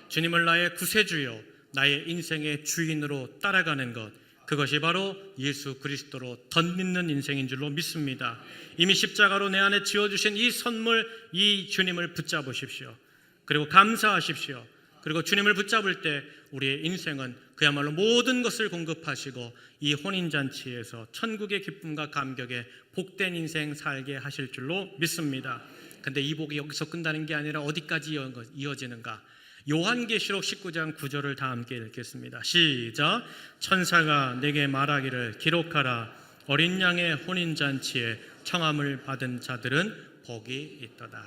주님을 나의 구세주요 나의 인생의 주인으로 따라가는 것, 그것이 바로 예수 그리스도로 덧믿는 인생인 줄로 믿습니다. 이미 십자가로 내 안에 지어주신 이 선물, 이 주님을 붙잡으십시오. 그리고 감사하십시오. 그리고 주님을 붙잡을 때 우리의 인생은 그야말로 모든 것을 공급하시고 이 혼인잔치에서 천국의 기쁨과 감격에 복된 인생 살게 하실 줄로 믿습니다. 근데 이 복이 여기서 끝나는 게 아니라 어디까지 이어지는가? 요한계시록 19장 9절을 다 함께 읽겠습니다. 시작. 천사가 내게 말하기를 기록하라. 어린 양의 혼인잔치에 청함을 받은 자들은 복이 있도다.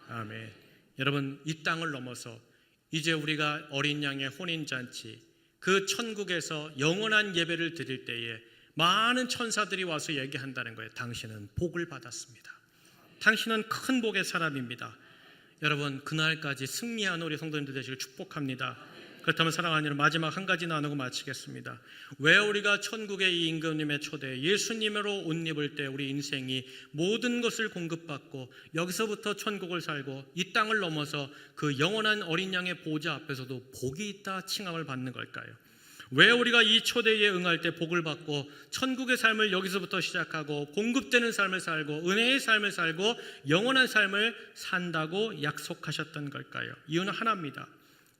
아멘. 여러분, 이 땅을 넘어서 이제 우리가 어린 양의 혼인잔치, 그 천국에서 영원한 예배를 드릴 때에 많은 천사들이 와서 얘기한다는 거예요. 당신은 복을 받았습니다. 당신은 큰 복의 사람입니다. 여러분, 그날까지 승리한 우리 성도님들 되시길 축복합니다. 그렇다면 사랑하는 여러분, 마지막 한 가지 나누고 마치겠습니다. 왜 우리가 천국의 이 임금님의 초대 예수님으로 옷 입을 때 우리 인생이 모든 것을 공급받고 여기서부터 천국을 살고 이 땅을 넘어서 그 영원한 어린 양의 보좌 앞에서도 복이 있다 칭함을 받는 걸까요? 왜 우리가 이 초대에 응할 때 복을 받고 천국의 삶을 여기서부터 시작하고 공급되는 삶을 살고 은혜의 삶을 살고 영원한 삶을 산다고 약속하셨던 걸까요? 이유는 하나입니다.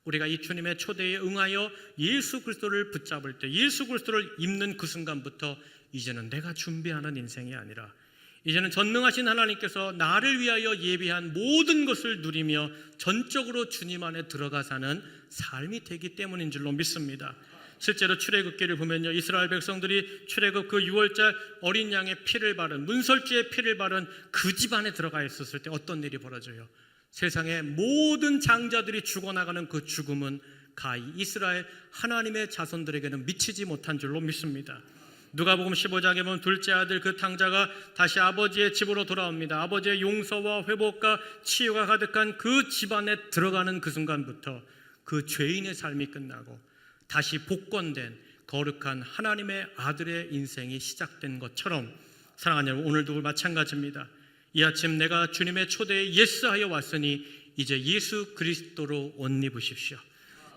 우리가 이 주님의 초대에 응하여 예수 그리스도를 붙잡을 때, 예수 그리스도를 입는 그 순간부터 이제는 내가 준비하는 인생이 아니라 이제는 전능하신 하나님께서 나를 위하여 예비한 모든 것을 누리며 전적으로 주님 안에 들어가 사는 삶이 되기 때문인 줄로 믿습니다. 실제로 출애굽기를 보면요, 이스라엘 백성들이 출애굽 그 6월절 어린 양의 피를 바른, 문설주의 피를 바른 그 집안에 들어가 있었을 때 어떤 일이 벌어져요? 세상의 모든 장자들이 죽어나가는 그 죽음은 가히 이스라엘 하나님의 자손들에게는 미치지 못한 줄로 믿습니다. 누가복음 15장에 보면 둘째 아들 그 탕자가 다시 아버지의 집으로 돌아옵니다. 아버지의 용서와 회복과 치유가 가득한 그 집안에 들어가는 그 순간부터 그 죄인의 삶이 끝나고 다시 복권된 거룩한 하나님의 아들의 인생이 시작된 것처럼 사랑하는 여러분, 오늘도 마찬가지입니다. 이 아침 내가 주님의 초대에 예스하여 왔으니 이제 예수 그리스도로 옷 입으십시오.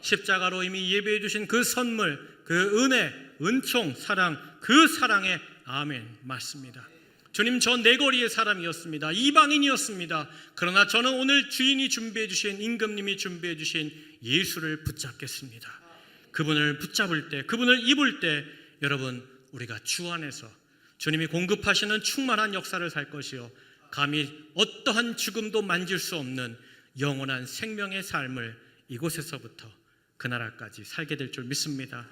십자가로 이미 예배해 주신 그 선물, 그 은혜, 은총, 사랑, 그 사랑의 아멘 맞습니다. 주님, 저 내거리의 사람이었습니다. 이방인이었습니다. 그러나 저는 오늘 주인이 준비해 주신, 임금님이 준비해 주신 예수를 붙잡겠습니다. 그분을 붙잡을 때, 그분을 입을 때 여러분, 우리가 주 안에서 주님이 공급하시는 충만한 역사를 살 것이요 감히 어떠한 죽음도 만질 수 없는 영원한 생명의 삶을 이곳에서부터 그 나라까지 살게 될 줄 믿습니다.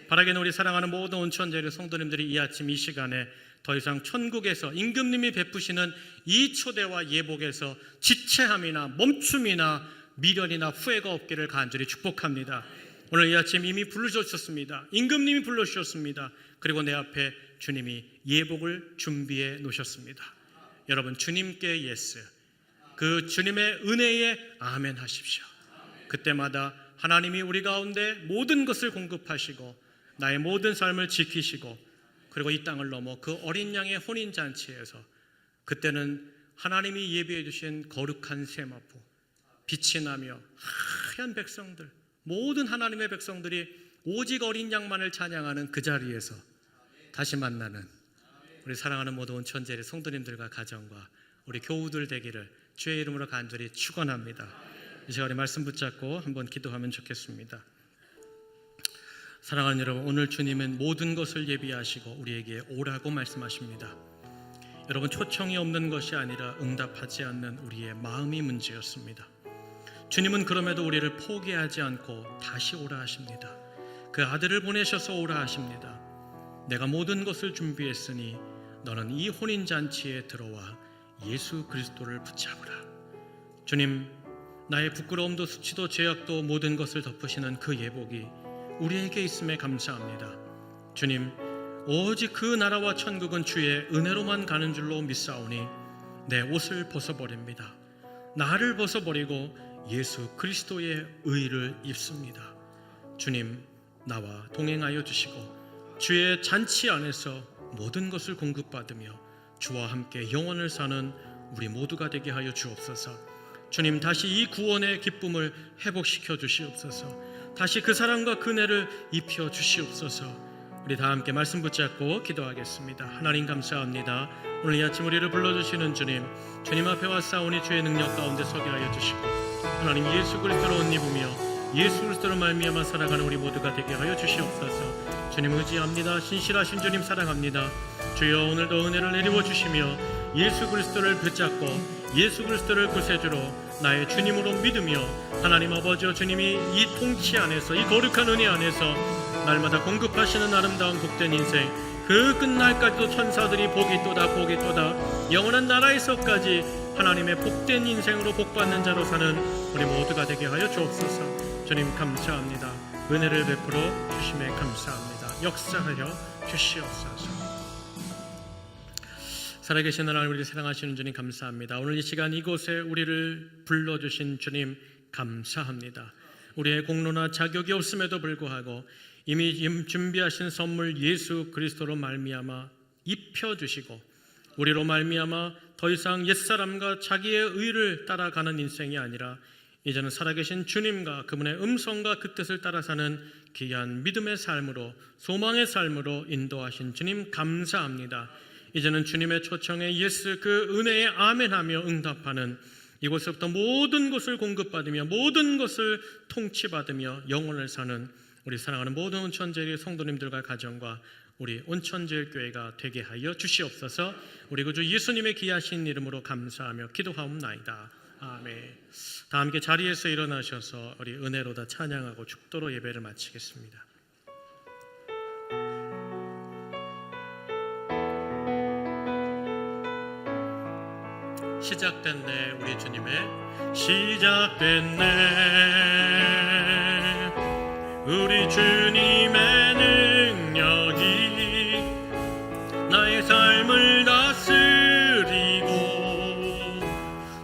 바라기는 우리 사랑하는 모든 온천제리 성도님들이 이 아침 이 시간에 더 이상 천국에서 임금님이 베푸시는 이 초대와 예복에서 지체함이나 멈춤이나 미련이나 후회가 없기를 간절히 축복합니다. 오늘 이 아침 이미 부르셨습니다. 임금님이 불러주셨습니다. 그리고 내 앞에 주님이 예복을 준비해 놓으셨습니다. 여러분, 주님께 예스, 그 주님의 은혜에 아멘 하십시오. 그때마다 하나님이 우리 가운데 모든 것을 공급하시고 나의 모든 삶을 지키시고 그리고 이 땅을 넘어 그 어린 양의 혼인잔치에서 그때는 하나님이 예비해 주신 거룩한 세마포, 빛이 나며 하얀 백성들, 모든 하나님의 백성들이 오직 어린 양만을 찬양하는 그 자리에서 다시 만나는 우리 사랑하는 모든 온천제리 성도님들과 가정과 우리 교우들 되기를 주의 이름으로 간절히 축원합니다. 이 시간에 말씀 붙잡고 한번 기도하면 좋겠습니다. 사랑하는 여러분, 오늘 주님은 모든 것을 예비하시고 우리에게 오라고 말씀하십니다. 여러분, 초청이 없는 것이 아니라 응답하지 않는 우리의 마음이 문제였습니다. 주님은 그럼에도 우리를 포기하지 않고 다시 오라 하십니다. 그 아들을 보내셔서 오라 하십니다. 내가 모든 것을 준비했으니 너는 이 혼인잔치에 들어와 예수 그리스도를 붙잡으라. 주님, 나의 부끄러움도 수치도 죄악도 모든 것을 덮으시는 그 예복이 우리에게 있음에 감사합니다. 주님, 오직 그 나라와 천국은 주의 은혜로만 가는 줄로 믿사오니 내 옷을 벗어버립니다. 나를 벗어버리고 예수 그리스도의 의를 입습니다. 주님, 나와 동행하여 주시고 주의 잔치 안에서 모든 것을 공급받으며 주와 함께 영원을 사는 우리 모두가 되게 하여 주옵소서. 주님, 다시 이 구원의 기쁨을 회복시켜 주시옵소서. 다시 그 사랑과 그 은혜를 입혀 주시옵소서. 우리 다 함께 말씀 붙잡고 기도하겠습니다. 하나님 감사합니다. 오늘 이 아침 우리를 불러주시는 주님, 주님 앞에 왔사오니 주의 능력 가운데 서게 하여 주시고 하나님 예수 그리스도로 옷 입으며 예수 그리스도로 말미암아 살아가는 우리 모두가 되게 하여 주시옵소서. 주님 의지합니다. 신실하신 주님 사랑합니다. 주여, 오늘도 은혜를 내리워 주시며 예수 그리스도를 붙잡고 예수 그리스도를 구세주로 나의 주님으로 믿으며 하나님 아버지와 주님이 이 통치 안에서, 이 거룩한 은혜 안에서 날마다 공급하시는 아름다운 복된 인생, 그 끝날까지도 천사들이 복이 또다 복이 또다 영원한 나라에서까지 하나님의 복된 인생으로 복받는 자로 사는 우리 모두가 되게 하여 주옵소서. 주님 감사합니다. 은혜를 베풀어 주심에 감사합니다. 역사하여 주시옵소서. 살아계신 하나님, 우리를 사랑하시는 주님 감사합니다. 오늘 이 시간 이곳에 우리를 불러주신 주님 감사합니다. 우리의 공로나 자격이 없음에도 불구하고 이미 준비하신 선물 예수 그리스도로 말미암아 입혀주시고 우리로 말미암아 더 이상 옛사람과 자기의 의를 따라가는 인생이 아니라 이제는 살아계신 주님과 그분의 음성과 그 뜻을 따라 사는 귀한 믿음의 삶으로, 소망의 삶으로 인도하신 주님 감사합니다. 이제는 주님의 초청에 예스, 그 은혜에 아멘하며 응답하는 이곳에서부터 모든 것을 공급받으며 모든 것을 통치받으며 영혼을 사는 우리 사랑하는 모든 온천제일 성도님들과 가정과 우리 온천제일교회가 되게 하여 주시옵소서. 우리 구주 예수님의 귀하신 이름으로 감사하며 기도하옵나이다. 아멘. 다 함께 자리에서 일어나셔서 우리 은혜로다 찬양하고 축도로 예배를 마치겠습니다. 시작됐네, 우리 주님의 시작됐네, 우리 주님의 능력이 나의 삶을 다스리고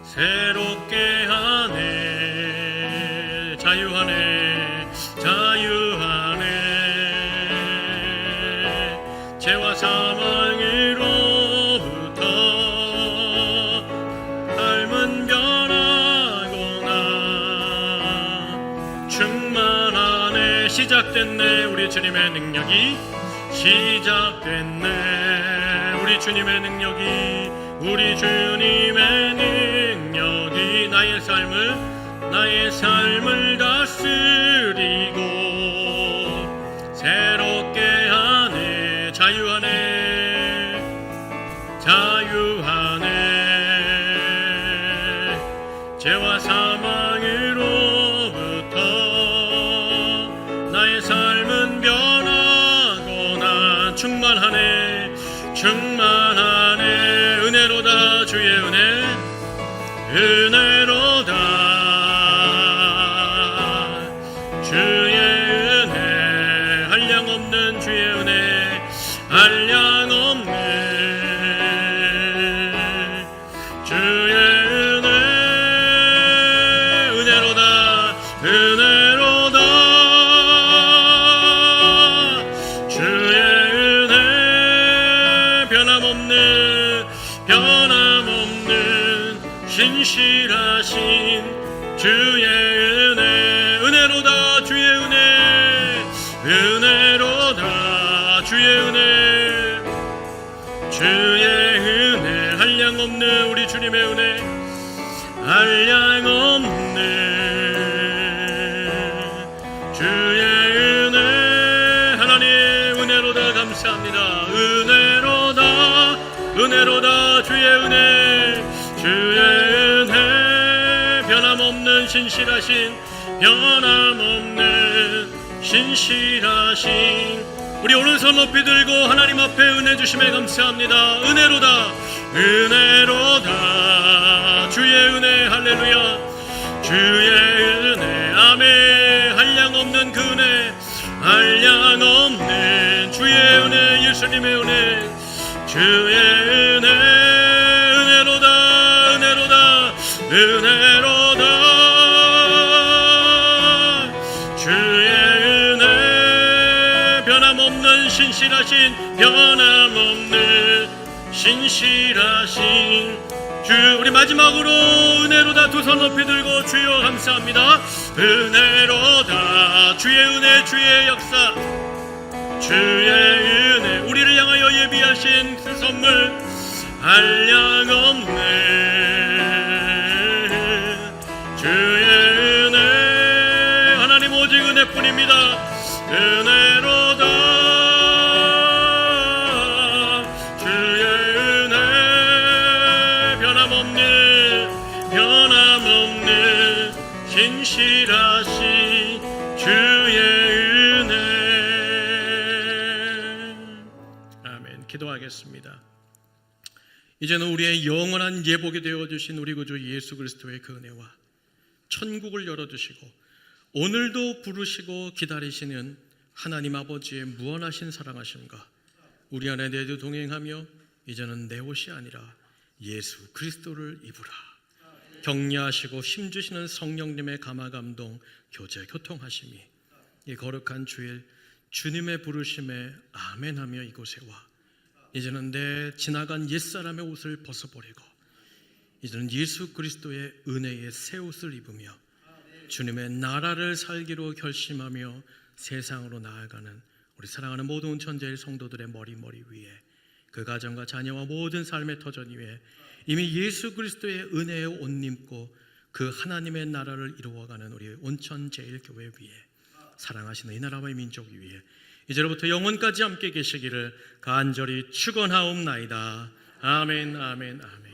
새롭게 하네, 자유하네, 자유하네. 죄와 사망으로부터 삶은 변하거나 충만하네. 시작됐네, 우리 주님의 능력이 시작됐네, 우리 주님의 능력이, 우리 주님의 능력이 나의 삶을 다스리고 새롭게 하네, 자유하네, 자유하네. 죄와 사망으로부터 나의 삶은 변하거나 충만하네, 충만하네. 은혜로다, 주의 은혜, 은혜로다, 주의 은혜, 한량없는 주의 은혜, 한량없는 주의 은혜, 은혜로다, 은혜로다, 주의 은혜, 변함없는 신실하신 주의 은혜, 은혜로다, 주의 은혜, 은혜로다, 주의 은혜, 주의 은혜, 한량없는 우리 주님의 주님의 은혜 한량없네 주의 은혜 하나님 은혜로다 감사합니다. 은혜로다 주의 은혜 변함없는 신실하신 우리 오른손 높이 들고 하나님 앞에 은혜 주심에 감사합니다. 은혜로다 주의 은혜 할렐루야 주의 은혜 아멘 한량없는 그 은혜 한량없는 주의 은혜 예수님의 은혜 주의 은혜로다 주의 은혜 변함없는 신실하신 주 우리 마지막으로 은혜로다 두 손 높이 들고 주여 감사합니다. 은혜로다 주의 은혜 주의 역사 주의 은혜 우리를 향하여 예비하신 그 선물 한량없네 주의 은혜 하나님 오직 은혜뿐입니다. 은혜로다 주의 은혜 변함없는 신실하신 주의 은혜 아멘. 기도하겠습니다. 이제는 우리의 영원한 예복이 되어주신 우리 구주 예수 그리스도의 그 은혜와 천국을 열어주시고 오늘도 부르시고 기다리시는 하나님 아버지의 무한하신 사랑하심과 우리 안에 내주 동행하며 이제는 내 옷이 아니라 예수 그리스도를 입으라 격려하시고 힘주시는 성령님의 감화감동 교제 교통하심이 이 거룩한 주일 주님의 부르심에 아멘하며 이곳에 와 이제는 내 지나간 옛사람의 옷을 벗어버리고 이제는 예수 그리스도의 은혜의 새 옷을 입으며 주님의 나라를 살기로 결심하며 세상으로 나아가는 우리 사랑하는 모든 천재의 성도들의 머리 위에 그 가정과 자녀와 모든 삶의 터전 위에 이미 예수 그리스도의 은혜의 옷 입고 그 하나님의 나라를 이루어가는 우리 온천제일교회 위에 사랑하시는 이 나라와 이 민족 위에 이제로부터 영원까지 함께 계시기를 간절히 축원하옵나이다. 아멘 아멘 아멘.